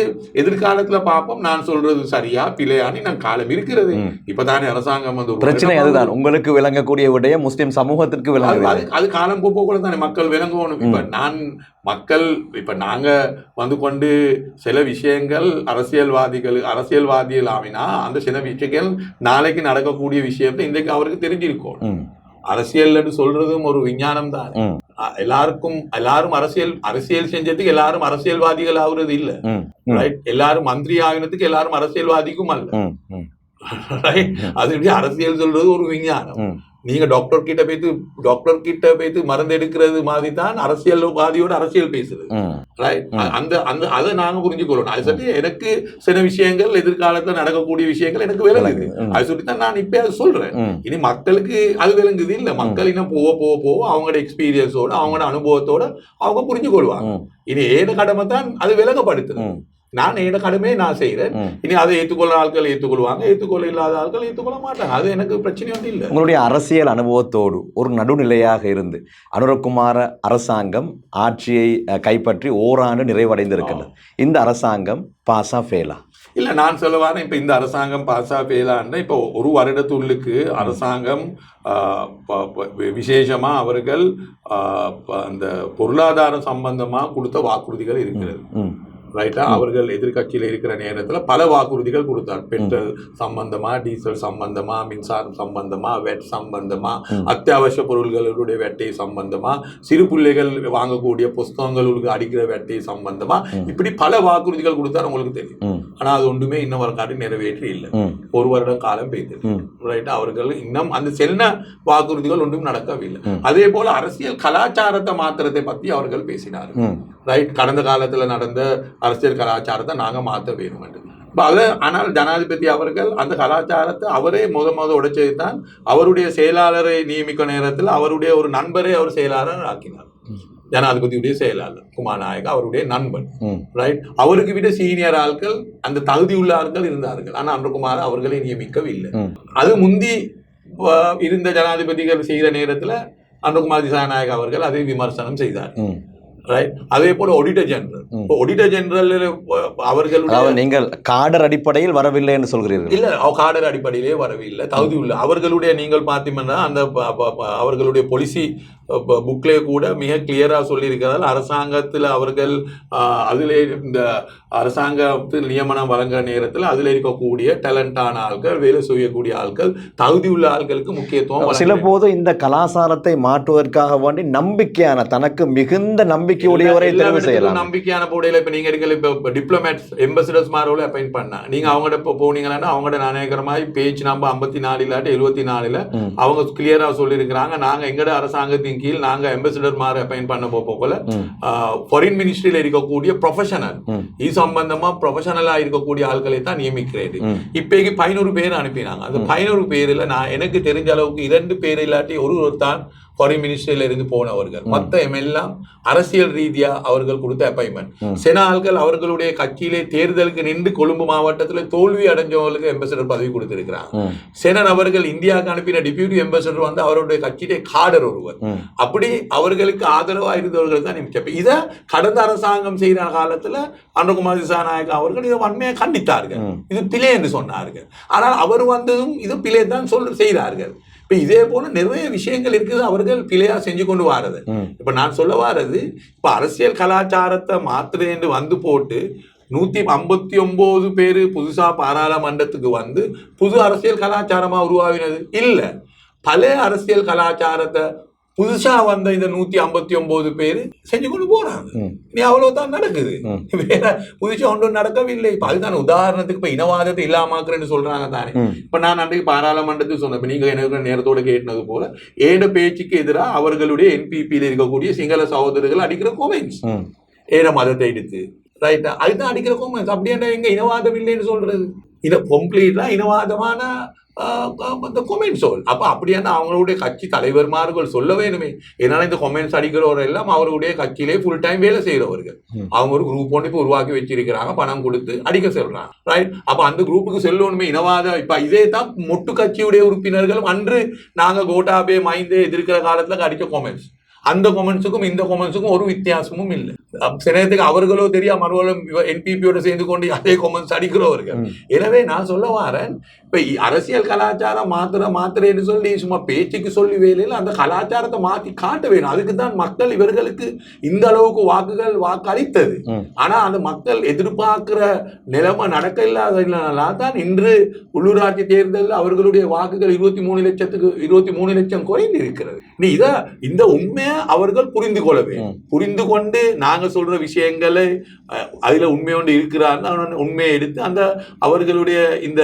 எதிர்காலத்துல பார்ப்போம். நான் சொல்றது சரியா பிழையானு நான் காலம் இருக்கிறது. இப்பதானே அரசாங்கம் வந்து பிரச்சனை அதுதான். உங்களுக்கு விளங்கக்கூடிய விடைய முஸ்லிம் சமூகத்திற்கு விளங்குது. அது காலம் போக தானே மக்கள் விளங்குவோம். இப்ப நாங்க வந்து கொண்டு சில விஷயங்கள் அரசியல்வாதிகள் ஆவினா அந்த சில விஷயங்கள் நாளைக்கு நடக்கக்கூடிய விஷயத்தை இன்றைக்கு அவருக்கு தெரிஞ்சிருக்கும். அரசியல் சொல்றதும் ஒரு விஞ்ஞானம் தான். எல்லாரும் அரசியல் செஞ்சதுக்கு எல்லாரும் அரசியல்வாதிகள் ஆகுறது இல்ல. எல்லாரும் மந்திரி ஆகினதுக்கு எல்லாரும் அரசியல்வாதிக்கும் அல்ல. அது எப்படி அரசியல் சொல்றது ஒரு விஞ்ஞானம். நீங்க டாக்டர் கிட்ட போய்த்து மருந்து எடுக்கிறது மாதிரி தான் அரசியல்வாதியோட அரசியல் பேசுறது. அதை நாங்க புரிஞ்சுக்கொள்ளணும். அது சொல்லி எனக்கு சில விஷயங்கள் எதிர்காலத்துல நடக்கக்கூடிய விஷயங்கள் எனக்கு விளங்குது. அது சொல்லித்தான் நான் இப்ப அதை சொல்றேன். இனி மக்களுக்கு அது விளங்குது இல்ல. மக்கள் இன்னும் போக அவங்களோட எக்ஸ்பீரியன்ஸோட அவங்களோட அனுபவத்தோட அவங்க புரிஞ்சு கொள்வாங்க. இனி ஏன கடமை தான் அது விளங்கப்படுத்துது. நான் என்னோட கடமையை நான் செய்யறேன். இனி அதை ஏற்றுக்கொள்ள ஆட்கள் ஏற்றுக்கொள்வாங்க, ஏற்றுக்கொள்ள இல்லாத ஆட்கள் ஏற்றுக்கொள்ள மாட்டாங்க. அது எனக்கு பிரச்சனை ஒன்றும் இல்லை. உங்களுடைய அரசியல் அனுபவத்தோடு ஒரு நடுநிலையாக இருந்து அனுரகுமார அரசாங்கம் ஆட்சியை கைப்பற்றி ஓராண்டு நிறைவடைந்திருக்கிறது. இந்த அரசாங்கம் பாஸா ஃபெயிலா? இல்ல, நான் சொல்லுவானே இப்ப இந்த அரசாங்கம் பாஸா ஃபெயிலான்னு இப்போ ஒரு வருடத்துள்ளுக்கு அரசாங்கம் விசேஷமா அவர்கள் அந்த பொருளாதார சம்பந்தமா கொடுத்த வாக்குறுதிகள் இருக்கிறது. ரைட்டா, அவர்கள் எதிர்கட்சியில் இருக்கிற நேரத்தில் பல வாக்குறுதிகள் கொடுத்தார். பெட்ரோல் சம்பந்தமா, டீசல் சம்பந்தமா, மின்சாரம் சம்பந்தமா, வெட் சம்பந்தமா, அத்தியாவசிய பொருள்களுடைய வெட்டை சம்பந்தமா, சிறு பிள்ளைகள் வாங்கக்கூடிய புஸ்தகங்களுக்கு அடிக்கிற வெட்டை சம்பந்தமா, இப்படி பல வாக்குறுதிகள் கொடுத்தார். உங்களுக்கு தெரியும். ஆனா அது ஒன்றுமே இன்னும் ஒரு காட்டி நிறைவேற்றி இல்லை. ஒரு வருடம் காலம் பெய்தது. ரைட்டா, அவர்கள் இன்னும் அந்த செல்ல வாக்குறுதிகள் ஒன்றும் நடக்கவில்லை. அதே போல அரசியல் கலாச்சாரத்தை மாத்திரத்தை பத்தி அவர்கள் பேசினார்கள். ரைட், கடந்த காலத்துல நடந்த அரசியல் கலாச்சாரத்தை நாங்க மாற்ற வேணும் என்று. ஆனால் ஜனாதிபதி அவர்கள் அந்த கலாச்சாரத்தை அவரே முத உடைச்சது தான். அவருடைய செயலாளரை நியமிக்க நேரத்தில் அவருடைய ஒரு நண்பரை அவர் செயலாளர் ஆக்கினார். ஜனாதிபதியுடைய செயலாளர் குமாரநாயகா அவருடைய நண்பன். ரைட், அவருக்கு விட சீனியர் ஆட்கள், அந்த தகுதி உள்ள ஆட்கள் இருந்தார்கள். ஆனால் அனுரகுமார் அவர்களை நியமிக்கவில்லை. அது முந்தி இருந்த ஜனாதிபதிகள் செய்த நேரத்தில் அனுரகுமார் திசாநாயக் அவர்கள் அதை விமர்சனம் செய்தார். ரைட். அதே போல ஆடிட்டர் ஜெனரல், இப்போ ஆடிட்டர் ஜெனரல் அவர்களுடைய நீங்கள் காடர் அடிப்படையில் வரவில்லை என்று சொல்கிறீர்கள். இல்ல, காடர் அடிப்படையிலே வரவில்லை, தகுதி உள்ள அவர்களுடைய நீங்கள் பார்த்தீங்கன்னா அந்த அவர்களுடைய பொலிசி புக்லே கூட மிக கிளியரா சொல்லியிருக்கிறார்கள். அரசாங்கத்தில் அவர்கள் அதிலே இந்த அரசாங்கத்தில் நியமனம் வழங்குற நேரத்தில் அதில் இருக்கக்கூடிய டேலண்டான ஆட்கள், வேலை செய்யக்கூடிய ஆட்கள், தகுதி உள்ள ஆட்களுக்கு முக்கியத்துவம். சில போது இந்த கலாச்சாரத்தை மாற்றுவதற்காக வேண்டி நம்பிக்கையான தனக்கு மிகுந்த நம்பிக்கையுடையவரை தெரிவு செய்யலாம். நம்பிக்கையான போடையில இப்ப நீங்க இருக்கல, இப்ப டிப்ளமேட்ஸ் எம்பசிடர்ஸ் மாரோல அப்பாயிண்ட் பண்ணா நீங்க அவங்கள்ட்ட போனீங்கன்னா அவங்கள்ட்ட நானேக்கிறமாய் பேஜ் நம்பர் 54 இல்லாட்டி 74 அவங்க கிளியரா சொல்லியிருக்கிறாங்க, நாங்க எங்கட அரசாங்கத்தின் கீழ் நாங்க எம்பசிடர் மாற அப்பாயிண்ட் பண்ண போல ஃபாரின் மினிஸ்ட்ரியில இருக்கக்கூடிய ப்ரொஃபஷனல் இது சம்பந்தமா ப்ரொஃபஷனலா இருக்கக்கூடிய ஆட்களை தான் நியமிக்கிறது. இப்பைக்கு 500 பேர் அனுப்பினாங்க. அந்த 500 பேர்ல நான் எனக்கு தெரிஞ்ச அளவுக்கு 2 பேர் இல்லாட்டி ஒருவர் தான் ஃபாரின் மினிஸ்ட்ரியில இருந்து போனவர்கள். மற்ற எல்லாம் அரசியல் ரீதியா அவர்கள் கொடுத்த அப்பாயின்மெண்ட். சில ஆள்கள் அவர்களுடைய கட்சியிலே தேர்தலுக்கு நின்று கொழும்பு மாவட்டத்தில் தோல்வி அடைஞ்சவர்களுக்கு எம்பசிடர் பதவி கொடுத்திருக்கிறாங்க. சில நபர்கள் இந்தியாவுக்கு அனுப்பின டிப்யூட்டி எம்பசிடர் வந்து அவருடைய கட்சியிலே காடர் ஒருவர். அப்படி அவர்களுக்கு ஆதரவா இருந்தவர்கள் தான் நியமிச்ச. இதை கடந்த அரசாங்கம் செய்யற காலத்துல அனுகுமார் திசாநாயக்கா அவர்கள் இதை வன்மையை கண்டித்தார்கள், இது பிழை என்று சொன்னார்கள். ஆனால் அவர் வந்ததும் இது பிழை தான் செய்தார்கள். இப்ப இதே போல நிறைய விஷயங்கள் இருக்குது அவர்கள் பிழையா செஞ்சு கொண்டு வாரது. இப்ப நான் சொல்ல வாரது, இப்ப அரசியல் கலாச்சாரத்தை மாத்திரேண்டு வந்து போட்டு 159 பேரு புதுசா பாராளுமன்றத்துக்கு வந்து புது அரசியல் கலாச்சாரமா உருவாவினது இல்ல. பழைய அரசியல் கலாச்சாரத்தை புதுசா வந்த இந்த 159 பேரு செஞ்சு கொண்டு போறாங்க. நீ அவ்வளவுதான் நடக்குது, வேற புதுசா ஒன்றும் நடக்கவில்லை. அதுதான் உதாரணத்துக்கு இப்ப இனவாதத்தை இல்லாமக்குறேன்னு சொல்றாங்க தானே. இப்ப நான் அன்றைக்கு பாராளுமன்றத்துக்கு சொன்னேன், நீங்க எனக்கு நேரத்தோட கேட்டது போல ஏட பேச்சுக்கு எதிராக அவர்களுடைய என்பிபியில் இருக்கக்கூடிய சிங்கள சகோதரர்கள் அடிக்கிற கொமெண்ட்ஸ் ஏட மதத்தை எடுத்து ரைட்டா, அதுதான் அடிக்கிற கொமெண்ட்ஸ். அப்படியே எங்க இனவாதம் இல்லைன்னு சொல்றது, இதை கம்ப்ளீட்டா இனவாதமான கொமெண்ட்ஸ். அப்ப அப்படியான அவங்களுடைய கட்சி தலைவர்மார்கள் சொல்ல வேணுமே. ஏன்னா இந்த கொமெண்ட்ஸ் அடிக்கிறவர்கள் எல்லாம் அவருடைய கட்சியிலே ஃபுல் டைம் வேலை செய்யறவர்கள். அவங்க ஒரு குரூப் ஒன்று இப்போ உருவாக்கி வச்சிருக்கிறாங்க, பணம் கொடுத்து அடிக்க சொல்றாங்க, ரைட். அப்ப அந்த குரூப்புக்கு செல்லணுமே இனவாத. இப்ப இதே தான் மொட்டு கட்சியுடைய உறுப்பினர்களும் அன்று நாங்க கோட்டாபே மைந்தே எதிர்க்கிற காலத்துல அடிக்க கொமெண்ட்ஸ், அந்த கொமெண்ட்ஸுக்கும் இந்த கொமெண்ட்ஸுக்கும் ஒரு வித்தியாசமும் இல்லை. சிலத்துக்கு அவர்களோ தெரியாம மறுபடியும் என்பிபியோட சேர்ந்து கொண்டு அதே கொமெண்ட்ஸ் அடிக்கிறவர்கள். எனவே நான் சொல்ல வரேன், இப்ப அரசியல் கலாச்சாரம் மாத்திரன்னு சொல்லி சும்மா பேச்சுக்கு சொல்லி வேலையில் அந்த கலாச்சாரத்தை மாத்தி காட்ட வேணும். அதுக்கு தான் மக்கள் இவர்களுக்கு இந்த அளவுக்கு வாக்களித்தது. ஆனா அந்த மக்கள் எதிர்பார்க்கிற நிலைமை நடக்க இல்லாததுனால தான் இன்று உள்ளூராட்சி தேர்தலில் அவர்களுடைய வாக்குகள் 23 லட்சம் குறைந்து இருக்கிறது. இந்த உண்மையை அவர்கள் புரிந்து கொள்ள வேண்டும். புரிந்து கொண்டு நாங்க சொல்ற விஷயங்களை அதுல உண்மை ஒன்று இருக்கிறார்கள் உண்மையை எடுத்து அந்த அவர்களுடைய இந்த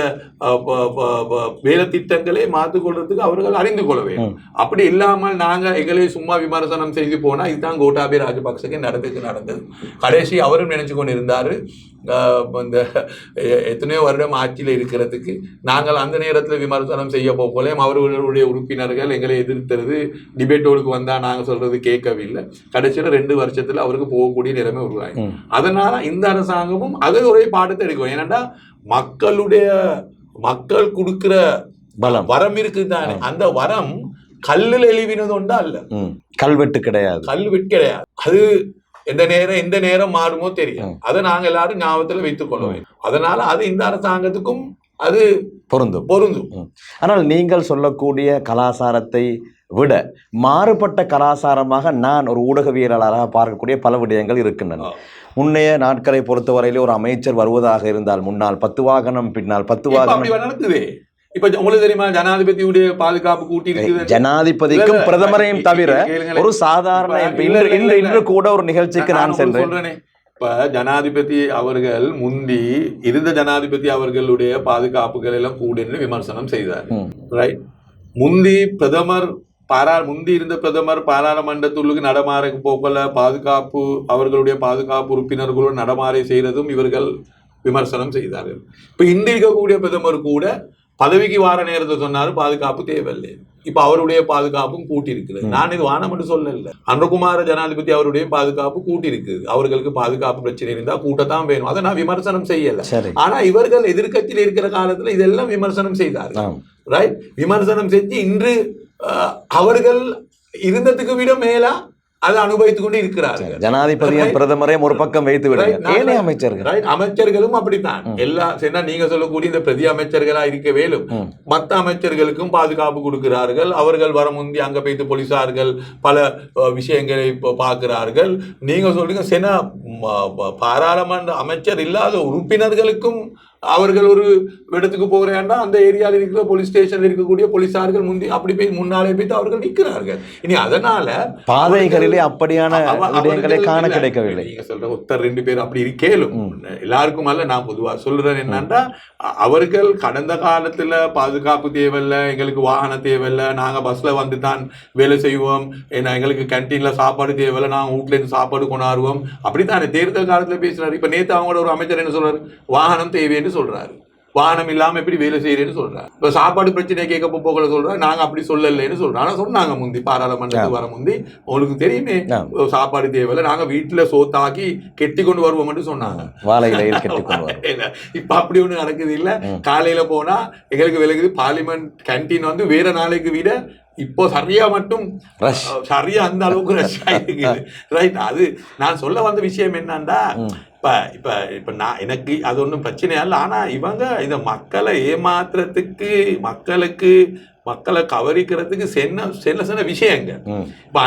வேலை திட்டங்களை மாற்றிக்கொள்றதுக்கு அவர்கள் அறிந்து கொள்ள வேண்டும். அப்படி இல்லாமல் நாங்க எங்களை சும்மா விமர்சனம் செய்து போனா இதுதான் கோட்டாபய ராஜபக்சக்கு நடந்தது. கடைசி அவரும் நினைச்சு கொண்டு இருந்தாரு இந்த எத்தனையோ வருடம் ஆட்சியில் இருக்கிறதுக்கு நாங்கள் அந்த நேரத்தில் விமர்சனம் செய்ய போகலையும் அவர்களுடைய உறுப்பினர்கள் எங்களை எதிர்த்தது டிபேட்டோடுக்கு வந்தா நாங்க சொல்றது கேட்கவில்லை. கடைசியில் 2 வருஷத்துல அவருக்கு போகக்கூடிய நிலைமை உருவாகி, அதனால இந்த அரசாங்கமும் அதை ஒரே பாடத்தை எடுக்கும். ஏன்னா மக்கள் கொடுக்கிற வரம் இருக்குது தானே, அந்த வரம் கல்லில் எழுவினது ஒன்றா அல்ல, கல்வெட்டு கிடையாது. அது எந்த நேரம் மாறுமோ தெரியும். அதை நாங்க எல்லாரும் ஞாபகத்துல வைத்துக் கொள்ள வேண்டும். அதனால அது இந்த அரசாங்கத்துக்கும் அது பொருந்தும். ஆனால் நீங்கள் சொல்லக்கூடிய கலாச்சாரத்தை விட மாறுபட்ட கலாச்சாரமாக நான் ஒரு ஊடகவியலாளராக பார்க்கக்கூடிய பல விடயங்கள் இருக்கின்றன. முன்னைய நாட்களை பொறுத்தவரையிலே ஒரு அமைச்சர் வருவதாக இருந்தால் முன்னால் 10 வாகனம், பின்னால் 10 வாகனம் நடக்குது. இப்ப உங்களுக்கு தெரியுமா ஜனாதிபதியுடைய பாதுகாப்பு கூட்டி இருக்குது. ஜனாதிபதிக்கும் பிரதமரையும் தவிர ஒரு சாதாரண இன்று கூட ஒரு நிகழ்ச்சிக்கு நான் சென்றேன். இப்ப ஜனாதிபதி அவர்கள் முந்தி இருந்த ஜனாதிபதி அவர்களுடைய பாதுகாப்புகள் எல்லாம் கூடுன்னு விமர்சனம் செய்தார், ரைட். முந்தி இருந்த பிரதமர் பாராளுமன்றத்துள்ளுக்கு நடமாற போகல, பாதுகாப்பு அவர்களுடைய பாதுகாப்பு உறுப்பினர்களோடு நடமாறை செய்யறதும் இவர்கள் விமர்சனம் செய்தார்கள். இப்ப இன்று இருக்கக்கூடிய பிரதமர் கூட பதவிக்கு வார நேரத்தை சொன்னாரு பாதுகாப்பு தேவையில்லை. இப்ப அவருடைய பாதுகாப்பும் கூட்டி இருக்குது. நான் இது வானம் மட்டும் சொல்லல, அனுகுமார ஜனாதிபதி அவருடைய பாதுகாப்பு கூட்டி இருக்குது. அவர்களுக்கு பாதுகாப்பு பிரச்சனை இருந்தா கூட்டத்தான் வேணும், அதை நான் விமர்சனம் செய்யல. ஆனா இவர்கள் எதிர்கட்சியில் இருக்கிற காலத்துல இதெல்லாம் விமர்சனம் செய்தார்கள், ரைட். விமர்சனம் செஞ்சு இன்று அவர்கள் இருந்ததுக்கு விட மேலா அதை அனுபவித்துக் கொண்டு இருக்கிறார்கள். ஜனாதிபதியும் பிரதமரையும் ஒரு பக்கம் வைத்து விடுங்க. ஏனே அமைச்சர்கள் அமைச்சர்களும் அப்படித்தான் எல்லா நீங்க சொல்லக்கூடிய இந்த பிரதி அமைச்சர்களா இருக்க வேலும் மற்ற அமைச்சர்களுக்கும் பாதுகாப்பு கொடுக்கிறார்கள். அவர்கள் வர முந்தி அங்க போய்த்து போலீசார்கள் பல விஷயங்களை பார்க்கிறார்கள். நீங்க சொல்றீங்க சென பாராளுமன்ற அமைச்சர் இல்லாத உறுப்பினர்களுக்கும் அவர்கள் ஒரு இடத்துக்கு போகிறேன்னா அந்த ஏரியாவில் இருக்கிற போலீஸ் ஸ்டேஷன்ல இருக்கக்கூடிய போலீசார்கள் முந்தி அப்படி போய் முன்னாலே போய் அவர்கள் நிற்கிறார்கள். இனி அதனால பாதைகளிலே அப்படியான விடயங்களை காண கிடைக்கவில்லை. நீங்க சொல்ற ஒருத்தர் 2 பேர் அப்படி இருக்கேலும் எல்லாருக்கும் அல்ல, நான் பொதுவா சொல்றேன் என்னன்னா அவர்கள் கடந்த காலத்துல பாதுகாப்பு தேவையில்லை, எங்களுக்கு வாகனம் தேவையில்லை, நாங்க பஸ்ல வந்து தான் வேலை செய்வோம், எங்களுக்கு கேன்டீன்ல சாப்பாடு தேவையில்லை, நாங்க வீட்டுல இருந்து சாப்பாடு கொண்டாடுவோம் அப்படித்தானே தேர்தல் காலத்துல பேசுறாரு. இப்ப நேத்து அவங்களோட ஒரு அமைச்சர் என்ன சொல்றாரு, வாகனம் தேவைன்னு சொல்றாரு. வாகனம் இல்லாம எப்படி வேலை செய்யறேன்னு சொல்றாரு. இப்ப சாப்பாடு பிரச்சனை கேட்க போகல சொல்றாரு, நாங்க அப்படி சொல்லலைன்னு சொல்றோம். ஆனா சொன்னாங்க முந்தி பாராளுமன்றத்துக்கு வர முந்தி உங்களுக்கு தெரியுமே சாப்பாடு தேவையில்லை, நாங்க வீட்டுல சோத்தாக்கி கெட்டி கொண்டு வருவோம்னு சொன்னாங்க. இப்ப அப்படி ஒண்ணு நடக்குது இல்ல. காலையில போனா எங்களுக்கு விலகுது பார்லிமெண்ட் கேன்டீன் வந்து வேற நாளைக்கு விட இப்போ சரியா மட்டும் சரியா அந்த அளவுக்கு ரஷ் ஆயிருக்கு. ரைட். அது நான் சொல்ல வந்த விஷயம் என்னன்னா இப்ப நான் எனக்கு அது ஒன்றும் பிரச்சனையா இல்லை. ஆனா இவங்க இந்த மக்களை ஏமாத்துறதுக்கு மக்களை கவரிக்கிறதுக்கு சின்ன விஷயங்கள். இப்ப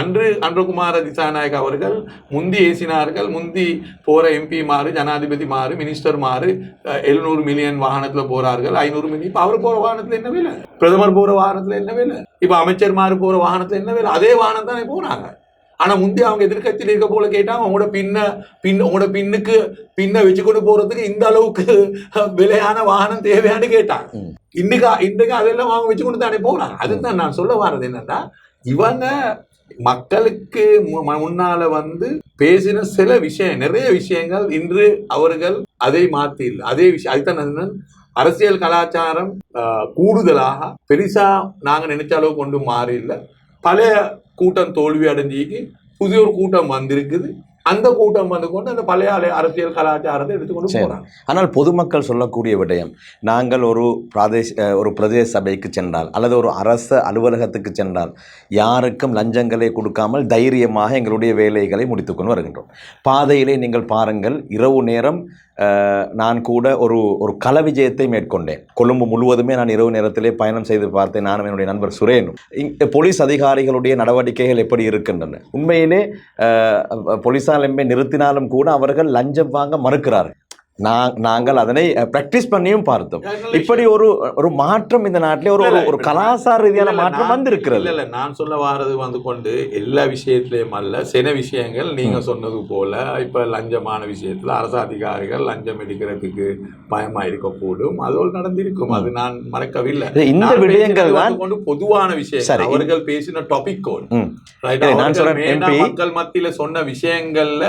அன்றகுமார திசாநாயக் அவர்கள் முந்தி ஏசினார்கள், முந்தி போற எம்பி மாறு, ஜனாதிபதி மாறு, மினிஸ்டர் மாறு 700 மில்லியன் வாகனத்துல போறார்கள், 500 மில்லியன். இப்ப அவர் போற வாகனத்துல என்ன வேலை, பிரதமர் போற வாகனத்துல என்ன வேலை, இப்ப அமைச்சர் மாறு போற வாகனத்துல என்ன வேலை, அதே வாகனம் தானே போனாங்க. ஆனா முந்தைய அவங்க எதிர்கட்சியில் இருக்க போல கேட்டாங்க, உங்களோட பின்ன வச்சுக்கொண்டு போறதுக்கு இந்த அளவுக்கு விலையான வாகனம் தேவையானு கேட்டாங்க. இன்றைக்கு அதெல்லாம் அவங்க வச்சுக்கொண்டு தானே போனாங்க. அதுதான் நான் சொல்ல வர்றது என்னன்னா, இவங்க மக்களுக்கு முன்னால வந்து பேசின சில விஷயம், நிறைய விஷயங்கள் இன்று அவர்கள் அதை மாத்தி இல்லை. அதே விஷயம் அதுதான் அரசியல் கலாச்சாரம் கூடுதலாக பெருசா நாங்க நினைச்ச அளவு கொண்டு மாறி இல்லை. பழைய கூட்டம் தோல்வி அடைஞ்சிக்கு புதிய ஒரு கூட்டம் வந்திருக்குது. அந்த கூட்டம் வந்து கொண்டு அந்த பழைய அரசியல் கலாச்சாரத்தை எடுத்துக்கொண்டு போறாங்க. ஆனால் பொதுமக்கள் சொல்லக்கூடிய விடயம், நாங்கள் ஒரு பிரதேச சபைக்கு சென்றால் அல்லது ஒரு அரசு அலுவலகத்துக்கு சென்றால் யாருக்கும் லஞ்சங்களை கொடுக்காமல் தைரியமாக எங்களுடைய வேலைகளை முடித்துக்கொண்டு வருகின்றோம். பாதையிலே நீங்கள் பாருங்கள், இரவு நேரம் நான் கூட ஒரு கள விஜயத்தை மேற்கொண்டேன். கொழும்பு முழுவதுமே நான் இரவு நேரத்திலே பயணம் செய்து பார்த்தேன், நானும் என்னுடைய நண்பர் சுரேனும். போலீஸ் அதிகாரிகளுடைய நடவடிக்கைகள் எப்படி இருக்கின்றன. உண்மையிலே போலீஸால் எம்பை நிறுத்தினாலும் கூட அவர்கள் லஞ்சம் வாங்க மறுக்கிறார்கள். நாங்கள் அதனை பிராக்டிஸ் பண்ணியும் பார்த்தோம். இப்படி ஒரு மாற்றம் இந்த நாட்டிலே ஒரு கலாச்சார ரீதியான மாற்றம் வந்திருக்கிறது. இல்ல நான் சொல்ல வாரது வந்து கொண்டு எல்லா விஷயத்திலையும் அல்ல, சில விஷயங்கள் நீங்க சொன்னது போல இப்ப லஞ்சமான விஷயத்துல அரசு அதிகாரிகள் லஞ்சம் எடுக்கிறதுக்கு பயமா இருக்கக்கூடும், அதோடு நடந்திருக்கும். அது நான் மறக்கவில்லை. இந்த விடயங்கள் தான் கொண்டு பொதுவான விஷயம் அவர்கள் பேசின டாபிக் கோட். மக்கள் மத்தியில சொன்ன விஷயங்கள்ல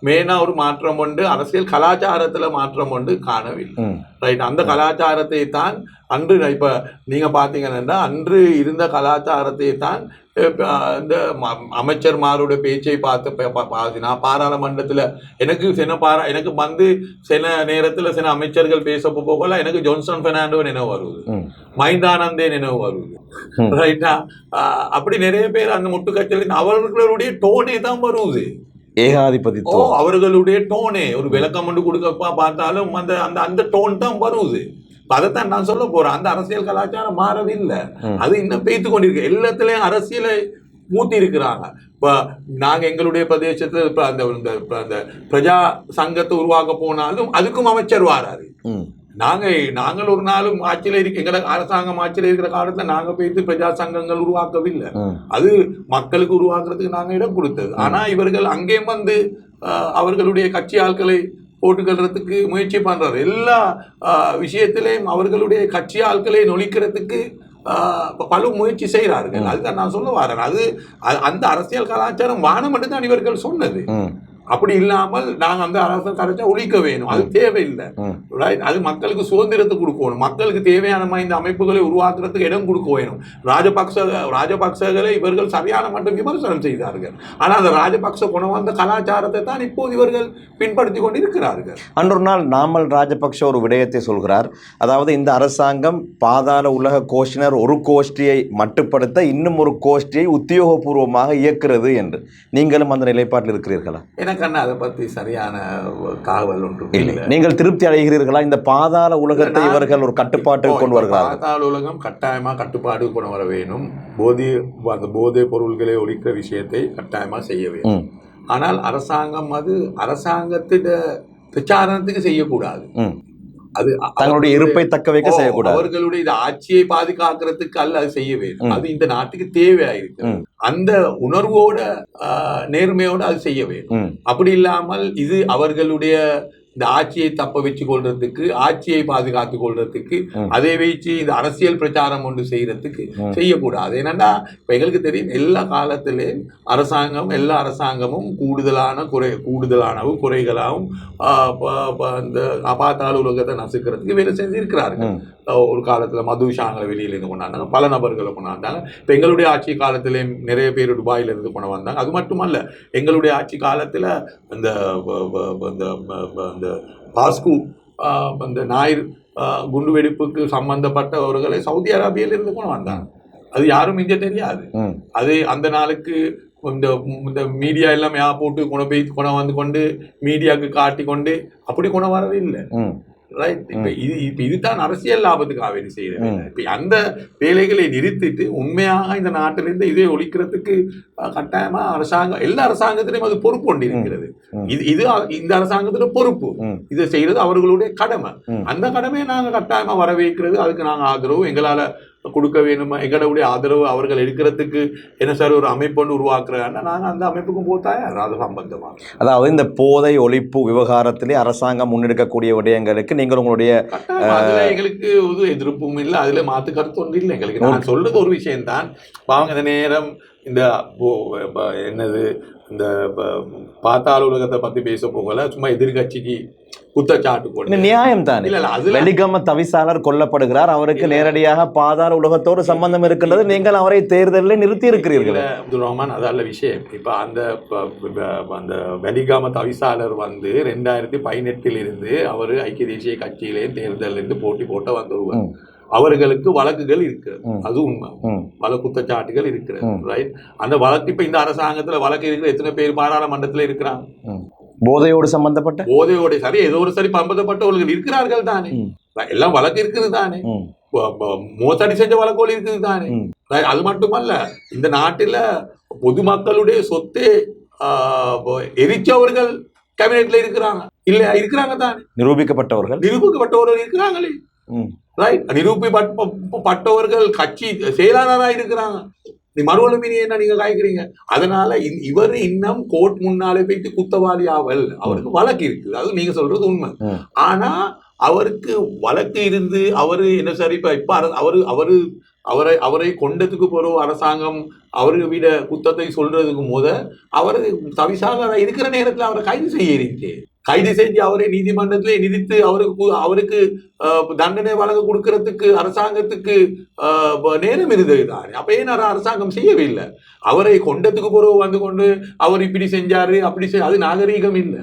மேனா ஒரு மாற்றம் உண்டு, அரசியல் கலாச்சாரத்துல மாற்றம் ஒன்று காணவில்லை. ரைட். அந்த கலாச்சாரத்தை தான் அன்று இப்ப நீங்க பாத்தீங்கன்னா அன்று இருந்த கலாச்சாரத்தை தான் இந்த அமைச்சர்மாருடைய பேச்சை பார்த்து நான் பாராளுமன்றத்துல எனக்கு வந்து சில நேரத்துல சில அமைச்சர்கள் பேச போகல எனக்கு ஜான்சன் பெர்னாண்டோ நினைவு வருது, மைந்தானந்தே நினைவு வருது. ரைட்டா. அப்படி நிறைய பேர் அந்த முட்டுக்கட்சியில் அவர்களுடைய டோனே தான் வருது, ஏகாதிபதித்துவம். அவர்களுடைய டோனே ஒரு விளக்கம் கொண்டு கொடுக்க பார்த்தாலும் அந்த டோன் தான் வருது. அதைத்தான் நான் சொல்ல போறேன். அந்த அரசியல் கலாச்சாரம் மாறவில்லை, அது இன்னும் பேய்த்து கொண்டிருக்கு. எல்லாத்துலயும் அரசியலை மூட்டி இருக்கிறாங்க. இப்ப நாங்க எங்களுடைய பிரதேசத்துல அந்த பிரஜா சங்கத்தை உருவாக்க போனாலும் அதுக்கும் அமைச்சர் வாராரு. நாங்கள் ஒரு நாளும் ஆட்சியில எங்க அரசாங்கம் ஆட்சியில இருக்கிற காலத்துல நாங்க போயிட்டு பிரஜா சங்கங்கள் உருவாக்கவில்லை, அது மக்களுக்கு உருவாக்குறதுக்கு நாங்க இடம் கொடுத்தது. ஆனா இவர்கள் அங்கேயும் வந்து அவர்களுடைய கட்சி ஆட்களை போட்டுக்கிறதுக்கு முயற்சி பண்றாரு. எல்லா விஷயத்திலையும் அவர்களுடைய கட்சி ஆட்களை நொழிக்கிறதுக்கு பல முயற்சி செய்கிறார்கள். அதுதான் நான் சொல்ல வரேன். அது அந்த அரசியல் கலாச்சாரம் வானம் மட்டும்தான் இவர்கள் சொன்னது. அப்படி இல்லாமல் நாங்க அந்த அரசு கரைச்சா ஒழிக்க வேணும், அது தேவையில்லை. ரைட், அது மக்களுக்கு சுதந்திரத்தை கொடுக்கணும், மக்களுக்கு தேவையான இந்த அமைப்புகளை உருவாக்குறதுக்கு இடம் கொடுக்க வேணும். ராஜபக்சகளை இவர்கள் சரியான மட்டும் விமர்சனம் செய்தார்கள். ஆனால் அந்த ராஜபக்ச கொண்டு வந்த கலாச்சாரத்தை தான் இப்போது இவர்கள் பின்பற்றி கொண்டு இருக்கிறார்கள். அன்றொரு நாள் நாமல் ராஜபக்ஷ ஒரு விடயத்தை சொல்கிறார். அதாவது இந்த அரசாங்கம் பாதாள உலக கோஷ்டினர் ஒரு கோஷ்டியை மட்டுப்படுத்த இன்னும் ஒரு கோஷ்டியை உத்தியோகபூர்வமாக இயக்குறது என்று. நீங்களும் அந்த நிலைப்பாட்டில் இருக்கிறீர்களா? எனக்கு அதை பற்றி சரியான காவல் ஒன்றும் இல்லை. நீங்கள் திருப்தி அடைகிறீர்களா? இந்த பாதாள உலகத்தை இவர்கள் ஒரு கட்டுப்பாட்டு கொண்டு வருகிறார்கள். பாதாள உலகம் கட்டாயமா கட்டுப்பாடு கொண்டு வர வேணும். அந்த போதை பொருள்களை ஒழிக்கிற விஷயத்தை கட்டாயமா செய்ய வேணும். ஆனால் அரசாங்கம் அது அரசாங்கத்திட பிரச்சாரணத்துக்கு செய்யக்கூடாது. அது தங்களுடைய இருப்பை தக்க வைக்க செய்யக்கூடாது. அவர்களுடைய ஆட்சியை பாதுகாக்கிறதுக்கு அல்ல அது செய்ய வேண்டும். அது இந்த நாட்டுக்கு தேவையாயிருக்கு. அந்த உணர்வோட நேர்மையோட அது செய்ய வேண்டும். அப்படி இல்லாமல் இது அவர்களுடைய இந்த ஆட்சியை தப்ப வச்சு கொள்றதுக்கு, ஆட்சியை பாதுகாத்துக் கொள்றதுக்கு, அதை வச்சு இந்த அரசியல் பிரச்சாரம் ஒன்று செய்யறதுக்கு செய்யக்கூடாது. ஏன்னா இப்ப எங்களுக்கு தெரியும், எல்லா காலத்திலேயும் எல்லா அரசாங்கமும் கூடுதலானவும் குறைகளாகவும் இந்த பாதாள உலகத்தை நசுக்கிறதுக்கு வேலை செஞ்சு இருக்கிறார்கள். ஒரு காலத்துல மதுஷாங்களை வெளியில இருந்து கொண்டாந்தாங்க, பல நபர்களை கொண்டாந்தாங்க. இப்ப எங்களுடைய ஆட்சி காலத்திலேயும் நிறைய பேர் துபாயில இருந்து கொண்டு வந்தாங்க. அது மட்டுமல்ல, எங்களுடைய ஆட்சி காலத்துல இந்த பாஸ்கு அந்த ஞாயிறு குண்டுவெடிப்புக்கு சம்பந்தப்பட்டவர்களை சவுதி அரேபியாவிலிருந்து கொண்டு வந்தாங்க. அது யாரும் இங்க தெரியாது. அது அந்த நாளுக்கு இந்த மீடியா எல்லாம் போட்டு கொண்டு வந்து கொண்டு மீடியாவுக்கு காட்டி கொண்டு அப்படி கொண்டு வரவே இல்லை. ரைட், இப்ப இதுதான் அரசியல் லாபத்துக்காக வேண்டி செய்யறது. இப்ப அந்த வேலைகளை நிறுத்திட்டு உண்மையாக இந்த நாட்டிலிருந்து இதை ஒழிக்கிறதுக்கு கட்டாயமா எல்லா அரசாங்கத்திலையும் அது பொறுப்பு கொண்டு இருக்கிறது. இது இந்த அரசாங்கத்துல பொறுப்பு. இதை செய்யறது அவர்களுடைய கடமை. அந்த கடமையை நாங்க கட்டாயமா வரவேற்கிறது. அதுக்கு நாங்க ஆதரவு எங்களால கொடுக்க வேணுமா, எங்களுடைய ஆதரவு அவர்கள் எடுக்கிறதுக்கு என்ன சார் ஒரு அமைப்பு ஒன்று உருவாக்குறாங்கன்னா நாங்கள் அந்த அமைப்புக்கும் போட்டாயா அது சம்பந்தமா. அதாவது இந்த போதை ஒழிப்பு விவகாரத்திலே அரசாங்கம் முன்னெடுக்கக்கூடிய விடயங்களுக்கு நீங்கள் உங்களுடைய எங்களுக்கு ஒரு எதிர்ப்பும் இல்லை, அதுல மாற்று கருத்து ஒன்று இல்லை எங்களுக்கு. நான் சொல்றது ஒரு விஷயம்தான். வாங்க நேரம் இந்த என்னது இந்த பாதாள உலகத்தை பத்தி பேச போகல, சும்மா எதிர்கட்சிக்கு குற்றச்சாட்டு போட்டு நியாயம் தான். வெலிகம தவிசாளர் கொல்லப்படுகிறார், அவருக்கு நேரடியாக பாதாள உலகத்தோடு சம்பந்தம் இருக்கின்றது. நீங்கள் அவரை தேர்தலில் நிறுத்தி இருக்கிறீர்கள். அப்துல் ரஹ்மான், அதல்ல விஷயம். இப்ப அந்த வெலிகம தவிசாளர் 2018 இருந்து அவர் ஐக்கிய தேசிய கட்சியிலே தேர்தலில் இருந்து போட்டி போட்ட வந்தவர். அவர்களுக்கு வழக்குகள் இருக்கு, அது உண்மை. பல குற்றச்சாட்டுகள் இருக்கிறது. ரைட், அந்த வழக்கு இப்ப இந்த அரசாங்கத்துல வழக்கு இருக்கிற எத்தனை பேர் பாராளுமன்றத்துல இருக்கிறாங்க? போதையோடு சரி ஏதோ ஒரு சரி சம்பந்தப்பட்டவர்கள் இருக்கிறார்கள் தானே. எல்லாம் வழக்கு இருக்குது தானே, மோசடி செஞ்ச வழக்கோடு இருக்குது தானே. அது மட்டுமல்ல, இந்த நாட்டில பொதுமக்களுடைய சொத்தை எரிச்சவர்கள் கேபினெட்ல இருக்கிறாங்க இல்ல, இருக்கிறாங்க தானே. நிரூபிக்கப்பட்டவர்கள் இருக்கிறாங்களே. நிரூபிக்கப்பட்டவர்கள் கட்சி செயலாளராக இருக்கிறாங்க. நீ மறுவலுமீனி என்ன நீங்க காய்க்கிறீங்க? அதனால இவர் இன்னும் கோர்ட் முன்னாலே போயிட்டு குத்தவாளி ஆவல், அவருக்கு வழக்கு இருக்கு, அது நீங்க சொல்றது உண்மை. ஆனா அவருக்கு வழக்கு இருந்து அவரு என்ன சரி இப்ப அவரை கொண்டதுக்கு போற அரசாங்கம் அவருக்கு விட குத்தத்தை சொல்றதுக்கு அவரு தவிசாளராக இருக்கிற நேரத்துல அவரை கைது செஞ்சு அவரை நீதிமன்றத்திலே நிதித்து அவருக்கு தண்டனை வழங்க கொடுக்கறதுக்கு அரசாங்கத்துக்கு நேரம் இருந்தது தானே. அப்ப ஏன் அரசாங்கம் செய்யவில்லை? அவரை கொண்டதுக்கு பிறகு வந்து கொண்டு அவர் இப்படி செஞ்சாரு அப்படி அது நாகரீகம் இல்லை.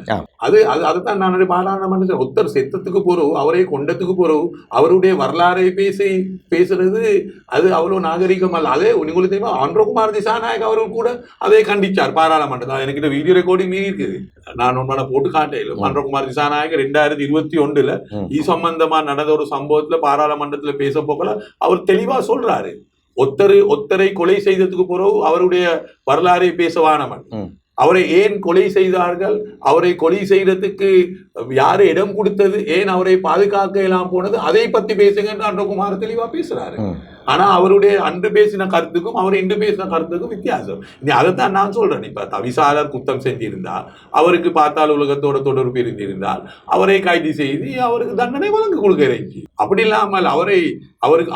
அதுதான் நான் பாராளுமன்ற ஒருத்தர் செத்தத்துக்கு பிறகு அவரை கொண்டதுக்கு பிறகு அவருடைய வரலாறை பேசுறது அது அவ்வளவு நாகரீகம் அல்ல. அதே உங்களுக்கு தெரியுமா, அன்றகுமார் திசாநாயக் அவர்கள் கூட அதை கண்டிச்சார் பாராளுமன்றத்தில். எனக்கு வீடியோ ரெக்கார்டிங் மீறி இருக்குது, நான் ஒன்றான போட்டு காட்டையில். அன்றகுமார் திசாநாயக் 2021 இது சம்பந்தமா நடந்த ஒரு சம்பவத்துல பாராளுமன்றத்துல பேச போகல அவர் தெளிவா சொல்றாரு, ஒத்தரை கொலை செய்ததுக்கு பிறகு அவருடைய வரலாறை பேசவானவன், அவரை ஏன் கொலை செய்தார்கள், அவரை கொலை செய்யறதுக்கு யாரு இடம் கொடுத்தது, ஏன் அவரை பாதுகாக்க எல்லாம் போனது, அதை பத்தி பேசுங்க அன்றகுமார் தெளிவா பேசுறாரு. ஆனா அவருடைய அன்று பேசின கருத்துக்கும் அவர் இன்று பேசின கருத்துக்கும் வித்தியாசம். அதைத்தான் நான் சொல்றேன். இப்ப தவிசாளர் குத்தம் செஞ்சிருந்தால், அவருக்கு பாதாள உலகத்தோட தொடர்பு இருந்திருந்தால் அவரை கைது செய்து அவருக்கு தண்டனை வழங்க கொடுக்க. அப்படி இல்லாமல்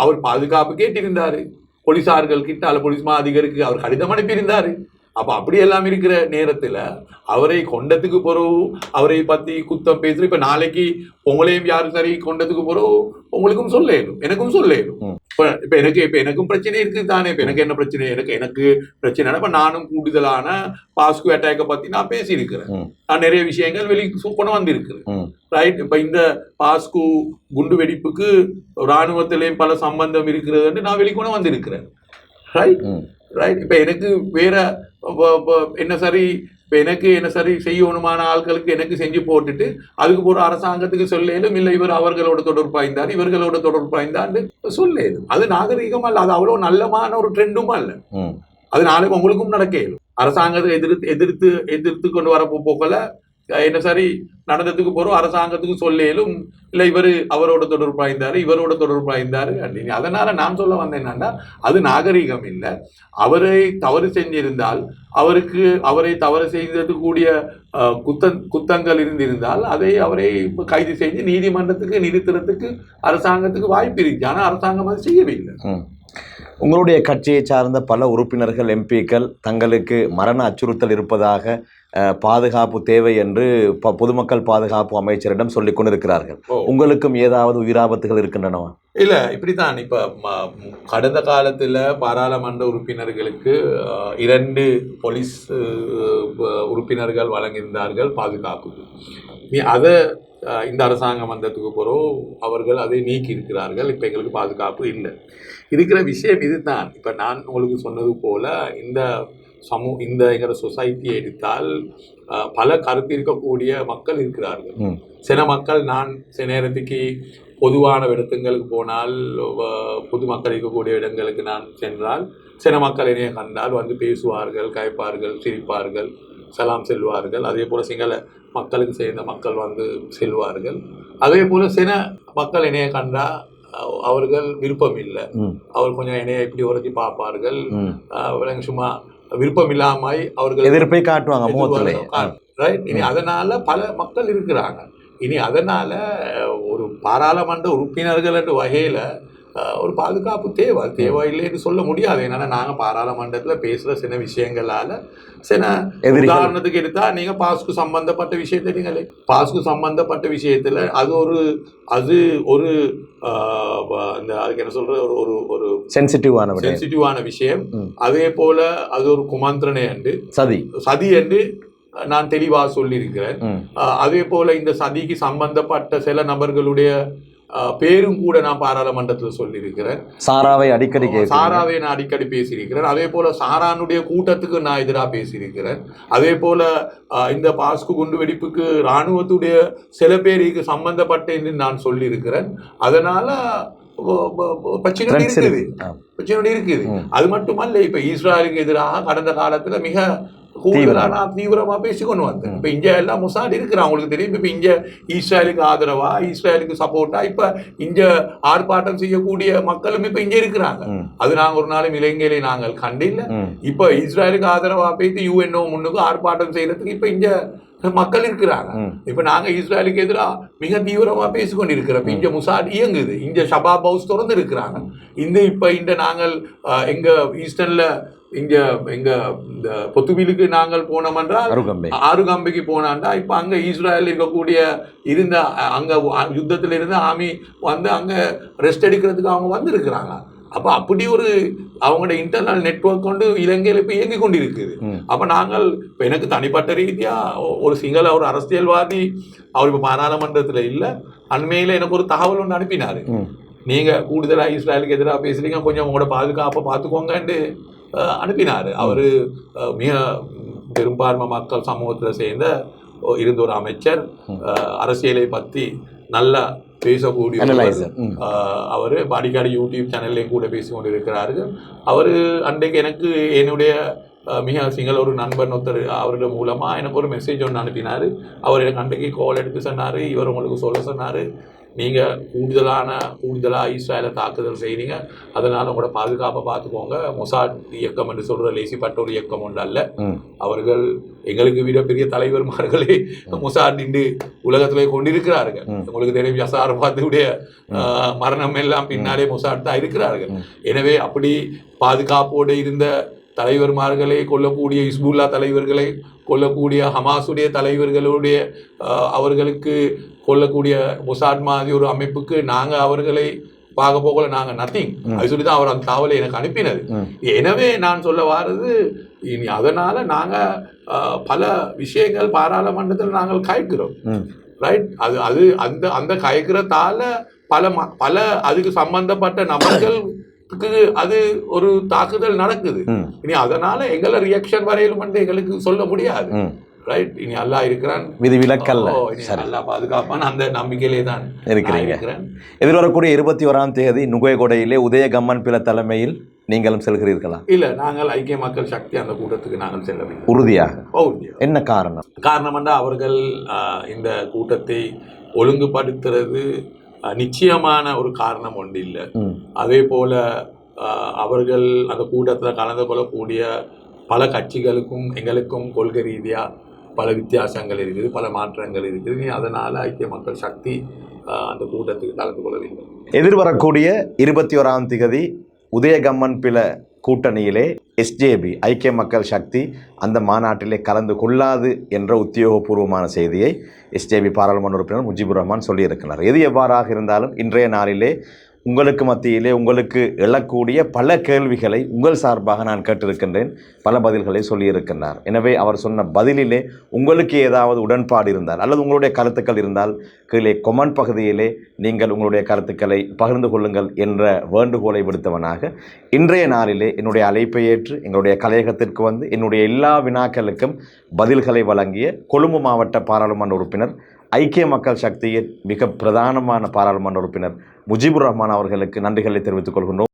அவர் பாதுகாப்பு கேட்டிருந்தாரு போலீசார்கள் கிட்ட, போலீஸ் மா அதிகாரிக்கு அவர் கடிதம் அனுப்பியிருந்தாரு. அப்ப அப்படியெல்லாம் இருக்கிற நேரத்துல அவரை கொண்டதுக்கு பிறகு அவரை பத்தி குத்தம் பேசுற இப்ப நாளைக்கு உங்களையும் யாரும் சரி கொண்டதுக்கு பிறகு உங்களுக்கும் சொல்லேனும் எனக்கும் சொல்லேனும். இப்ப எனக்கும் பிரச்சனை இருக்கு தானே. இப்ப எனக்கு என்ன பிரச்சனை, எனக்கு பிரச்சனை. இப்ப நானும் கூடுதலான பாஸ்கு அட்டாக்க பத்தி நான் பேசியிருக்கிறேன். நான் நிறைய விஷயங்கள் கொண்டு வந்திருக்கிறேன். ரைட். இப்ப இந்த பாஸ்கு குண்டு வெடிப்புக்கு இராணுவத்திலேயும் பல சம்பந்தம் இருக்கிறது நான் வெளிக்கொண்டு வந்திருக்கிறேன். Right right. இப்ப எனக்கு வேற என்ன சரி, இப்ப எனக்கு என்ன சரி செய்யணுமான ஆட்களுக்கு எனக்கு செஞ்சு போட்டுட்டு அதுக்கு போற அரசாங்கத்துக்கு சொல்லேலும் இல்லை இவர் அவர்களோட தொடர்பாய்ந்தார் இவர்களோட தொடர்பாய்ந்தான்னு சொல்லேலும் அது நாகரீகம் அல்ல. அது அவ்வளவு நல்லமான ஒரு ட்ரெண்டும் அல்ல. அது நாளைக்கு உங்களுக்கும் நடக்கலும். அரசாங்கத்தை எதிர்த்து கொண்டு வர போக்கல என்ன சரி நடந்ததுக்கு போறோம் அரசாங்கத்துக்கு சொல்லேலும் இல்லை இவர் அவரோட தொடர்பாய்ந்தாரு இவரோட தொடர்பாய்ந்தாரு அப்படின்னு. அதனால நான் சொல்ல வந்தேன் என்னன்னா அது நாகரீகம் இல்லை. அவரை தவறு செஞ்சிருந்தால் அவரை தவறு செய்தது கூடிய குத்தங்கள் இருந்திருந்தால் அவரை கைது செஞ்சு நீதிமன்றத்துக்கு நிறுத்துறதுக்கு அரசாங்கத்துக்கு வாய்ப்பு இருக்கு. ஆனால் அரசாங்கம் அது செய்யவில்லை. உங்களுடைய கட்சியை சார்ந்த பல உறுப்பினர்கள் எம்பிக்கள் தங்களுக்கு மரண அச்சுறுத்தல் இருப்பதாக பாதுகாப்பு தேவை என்று பொதுமக்கள் பாதுகாப்பு அமைச்சரிடம் சொல்லிக் கொண்டிருக்கிறார்கள். உங்களுக்கும் ஏதாவது உயிராபத்துகள் இருக்கின்றனவா? இல்ல இப்படித்தான். இப்ப கடந்த காலத்துல பாராளுமன்ற உறுப்பினர்களுக்கு 2 போலீஸ் உறுப்பினர்கள் வழங்கியிருந்தார்கள் பாதுகாப்புக்கு. அதை இந்த அரசாங்கம் வந்ததுக்கு பிறகு அவர்கள் அதை நீக்கி இருக்கிறார்கள். இப்ப எங்களுக்கு பாதுகாப்பு இல்லை. இருக்கிற விஷயம் இதுதான். இப்ப நான் உங்களுக்கு சொன்னது போல இந்த எங்களோட சொசைட்டியை எடுத்தால் பல கருத்து இருக்கக்கூடிய மக்கள் இருக்கிறார்கள். சில மக்கள் நான் சில நேரத்துக்கு பொதுவான இடத்துங்களுக்கு போனால் பொதுமக்கள் இருக்கக்கூடிய இடங்களுக்கு நான் சென்றால் சில மக்கள் என்னைய கண்டால் வந்து பேசுவார்கள், கயப்பார்கள், சிரிப்பார்கள், சலாம் செல்வார்கள். அதே போல சிங்கள மக்களுக்கு சேர்ந்த மக்கள் வந்து செல்வார்கள். அதே போல சில மக்கள் என்னைய கண்டா அவர்கள் விருப்பம் இல்லை. அவர் கொஞ்சம் என்னைய இப்படி உரைச்சி பார்ப்பார்கள். சும்மா விருப்பம் இல்லாமல் அவர்கள் எதிர்ப்பை காட்டுவாங்க. இனி அதனால பல மக்கள் இருக்கிறாங்க. இனி அதனால ஒரு பாராளுமன்ற உறுப்பினர்கள் என்ற வகையில ஒரு பாதுகாப்பு தேவை இல்லைன்னு சொல்ல முடியாது. ஏன்னா நாங்க பாராளுமன்றத்துல பேசுற சில விஷயங்களால சில உதாரணத்துக்கு எடுத்தா நீங்க பாஸ்கு சம்பந்தப்பட்ட விஷயத்தை நீங்களே பாஸ்கு சம்பந்தப்பட்ட விஷயத்துல அது ஒரு அதுக்கு என்ன சொல்ற ஒரு சென்சிட்டிவான விஷயம். அதே போல அது ஒரு குமந்திரணை என்று சதி என்று நான் தெளிவா சொல்லியிருக்கிறேன். அதே போல இந்த சதிக்கு சம்பந்தப்பட்ட சில நபர்களுடைய பேரும் கூட நான் பாராளுமன்றத்தில் சொல்லியிருக்கிறேன். சாராவை நான் அடிக்கடி பேசியிருக்கிறேன். அதே போல சாரானுடைய கூட்டத்துக்கு நான் எதிராக பேசியிருக்கிறேன். அதே போல இந்த பாஸ்கு குண்டு வெடிப்புக்கு இராணுவத்துடைய சில பேருக்கு சம்பந்தப்பட்ட என்று நான் சொல்லியிருக்கிறேன். அதனால பிரச்சனை இருக்குது. அது மட்டுமல்ல, இப்ப இஸ்ரேலுக்கு எதிராக கடந்த காலத்துல மிக தீவிரமா பேசிக்கொண்டு வந்தேன். இப்ப இங்க எல்லாம் முசாட் இருக்கிறான், உங்களுக்கு தெரியும். இப்ப இங்க இஸ்ரேலுக்கு ஆதரவா, இஸ்ரேலுக்கு சப்போர்ட்டா இப்ப இங்க ஆர்ப்பாட்டம் செய்யக்கூடிய மக்களும் இப்ப இங்க இருக்கிறாங்க. அது நாங்க ஒரு நாளும் இலங்கையில நாங்கள் கண்டில்ல. இப்ப இஸ்ரேலுக்கு ஆதரவா பேசி UNO முன்னுக்கு ஆர்ப்பாட்டம் செய்யறதுக்கு இப்ப இங்க மக்கள் இருக்கிறாங்க. இப்ப நாங்க இஸ்ரேலுக்கு எதிராக மிக தீவிரமா பேசிக்கொண்டு இருக்கிறோம். இங்க முசாட் இயங்குது, இங்க ஷபாப் ஹவுஸ் திறந்து இருக்கிறாங்க. இப்ப நாங்கள் எங்க ஈஸ்டர்ன்ல இங்க எங்க இந்த பொத்துவிலுக்கு நாங்கள் போனோம் என்றால் ஆறுகம்பைக்கு போனாண்டா இப்ப அங்க இஸ்ரேல் இருக்கக்கூடிய இருந்த அங்க யுத்தத்துல இருந்து ஆமி வந்து அங்க ரெஸ்ட் எடுக்கிறதுக்கு அவங்க வந்து இருக்கிறாங்க. அப்ப அப்படி ஒரு அவங்களோட இன்டர்னல் நெட்வொர்க் கொண்டு இலங்கையில இப்ப இயங்கி கொண்டு இருக்குது. அப்ப நாங்கள் இப்ப எனக்கு தனிப்பட்ட ரீதியா ஒரு சிங்கள ஒரு அரசியல்வாதி அவர் இப்ப பாராளுமன்றத்துல இல்ல, அண்மையில எனக்கு ஒரு தகவல் ஒன்று அனுப்பினாரு. நீங்க கூடுதலா இஸ்ரேலுக்கு எதிராக பேசுறீங்க, கொஞ்சம் உங்களோட பாதுகாப்பை பார்த்துக்கோங்கன்னு அனுப்பினாரு. அவரு மிக பெரும்பான்மை மக்கள் சமூகத்துல சேர்ந்த இருந்த ஒரு அமைச்சர், அரசியலை பத்தி நல்லா பேசக்கூடிய அவரு அடிக்கடி யூடியூப் சேனல்லையும் கூட பேசி கொண்டு இருக்கிறார்கள். அவரு அன்றைக்கு எனக்கு என்னுடைய மிக சிங்கள ஒரு நண்பன் ஒருத்தர் அவருடைய மூலமா எனக்கு ஒரு மெசேஜ் ஒன்று அனுப்பினாரு. அவர் எனக்கு அன்றைக்கு கால் எடுத்து சொன்னாரு, இவர் உங்களுக்கு சொல்ல சொன்னாரு, நீங்க கூடுதலா இஸ்ரேலை தாக்குதல் செய்றீங்க, அதனால உங்களோட பாதுகாப்பை பார்த்துக்கோங்க. மொசாட் இயக்கம் என்று சொல்ற லேசிப்பட்ட ஒரு இயக்கம் ஒன்று அல்ல. அவர்கள் எங்களுக்கு விட பெரிய தலைவர்மார்களே மொசாட் இன்று உலகத்திலே கொண்டிருக்கிறார்கள். உங்களுக்கு தெரியும், யசார் பாத்துடைய மரணம் எல்லாம் பின்னாலே மொசாட் தான் இருக்கிறார்கள். எனவே அப்படி பாதுகாப்போடு இருந்த தலைவர்மார்களை கொல்லக்கூடிய இஸ்புல்லா தலைவர்களை கொல்லக்கூடிய ஹமாஸுடைய தலைவர்களுடைய அவர்களுக்கு கொல்லக்கூடிய மொசாட் மாதிரி ஒரு அமைப்புக்கு நாங்கள் அவர்களை பார்க்க போகல, நாங்கள் நத்திங் அது சொல்லி தான் அவர் அந்த தாவலை எனக்கு அனுப்பினது. எனவே நான் சொல்ல வாரது இனி அதனால நாங்கள் பல விஷயங்கள் பாராளுமன்றத்தில் நாங்கள் கயக்கிறோம், ரைட்? அது அது அந்த அந்த கயக்கிறதால பல அதுக்கு சம்பந்தப்பட்ட நபர்களுக்கு அது ஒரு தாக்குதல் நடக்குது. இனி அதனால எங்களை ரியாக்ஷன் வரையிலும் வந்து எங்களுக்கு சொல்ல முடியாது, ரைட்? இனி அல்லாஹ் இருக்கிறான், விதி விலக்கல்ல, அல்லாஹ் பாதுகாப்பான், அந்த நம்பிக்கையிலே தான் இருக்கிறேன். எதிர்வரக்கூடிய 21ஆம் தேதி நுகேகொடையிலே உதய கம்மன் பில தலைமையில் நீங்களும் செல்கிறீர்களா? இல்ல, நாங்கள் ஐக்கிய மக்கள் சக்தி அந்த கூட்டத்துக்கு நாங்கள் செல்லவில்லை. உறுதியாக? என்ன காரணம்? காரணம் என்றால் அவர்கள் இந்த கூட்டத்தை ஒழுங்குபடுத்துறது நிச்சயமான ஒரு காரணம் ஒன்று இல்லை. அதே போல அவர்கள் அந்த கூட்டத்தில் கலந்து கொள்ளக்கூடிய பல கட்சிகளுக்கும் எங்களுக்கும் கொள்கை ரீதியாக பல வித்தியாசங்கள் இருக்குது, பல மாற்றங்கள் இருக்குது. அதனால் ஐக்கிய மக்கள் சக்தி அந்த கூட்டத்துக்கு கலந்து கொள்ளவில்லை. எதிர்வரக்கூடிய 21ஆம் தேதி உதயகம்மன் பில கூட்டணியிலே எஸ்ஜேபி ஐக்கிய மக்கள் சக்தி அந்த மாநாட்டிலே கலந்து கொள்ளாது என்ற உத்தியோகபூர்வமான செய்தியை எஸ்ஜேபி பாராளுமன்ற உறுப்பினர் முஜிபுர் ரஹ்மான் சொல்லியிருக்கிறார். எது எவ்வாறாக இருந்தாலும் இன்றைய நாளிலே உங்களுக்கு மத்தியிலே உங்களுக்கு எழக்கூடிய பல கேள்விகளை உங்கள் சார்பாக நான் கேட்டிருக்கின்றேன், பல பதில்களை சொல்லியிருக்கின்றார். எனவே அவர் சொன்ன பதிலிலே உங்களுக்கு ஏதாவது உடன்பாடு இருந்தால் அல்லது உங்களுடைய கருத்துக்கள் இருந்தால் கீழே கொமெண்ட் பகுதியிலே நீங்கள் உங்களுடைய கருத்துக்களை பகிர்ந்து கொள்ளுங்கள் என்ற வேண்டுகோளை விடுத்தவனாக இன்றைய நாளிலே என்னுடைய அழைப்பை ஏற்று எங்களுடைய கலையகத்திற்கு வந்து என்னுடைய எல்லா வினாக்களுக்கும் பதில்களை வழங்கிய கொழும்பு மாவட்ட பாராளுமன்ற உறுப்பினர் ஐக்கிய மக்கள் சக்தியின் மிக பிரதானமான பாராளுமன்ற உறுப்பினர் முஜிபுர் ரஹ்மான் அவர்களுக்கு நன்றிகளை தெரிவித்துக் கொள்கின்றோம்.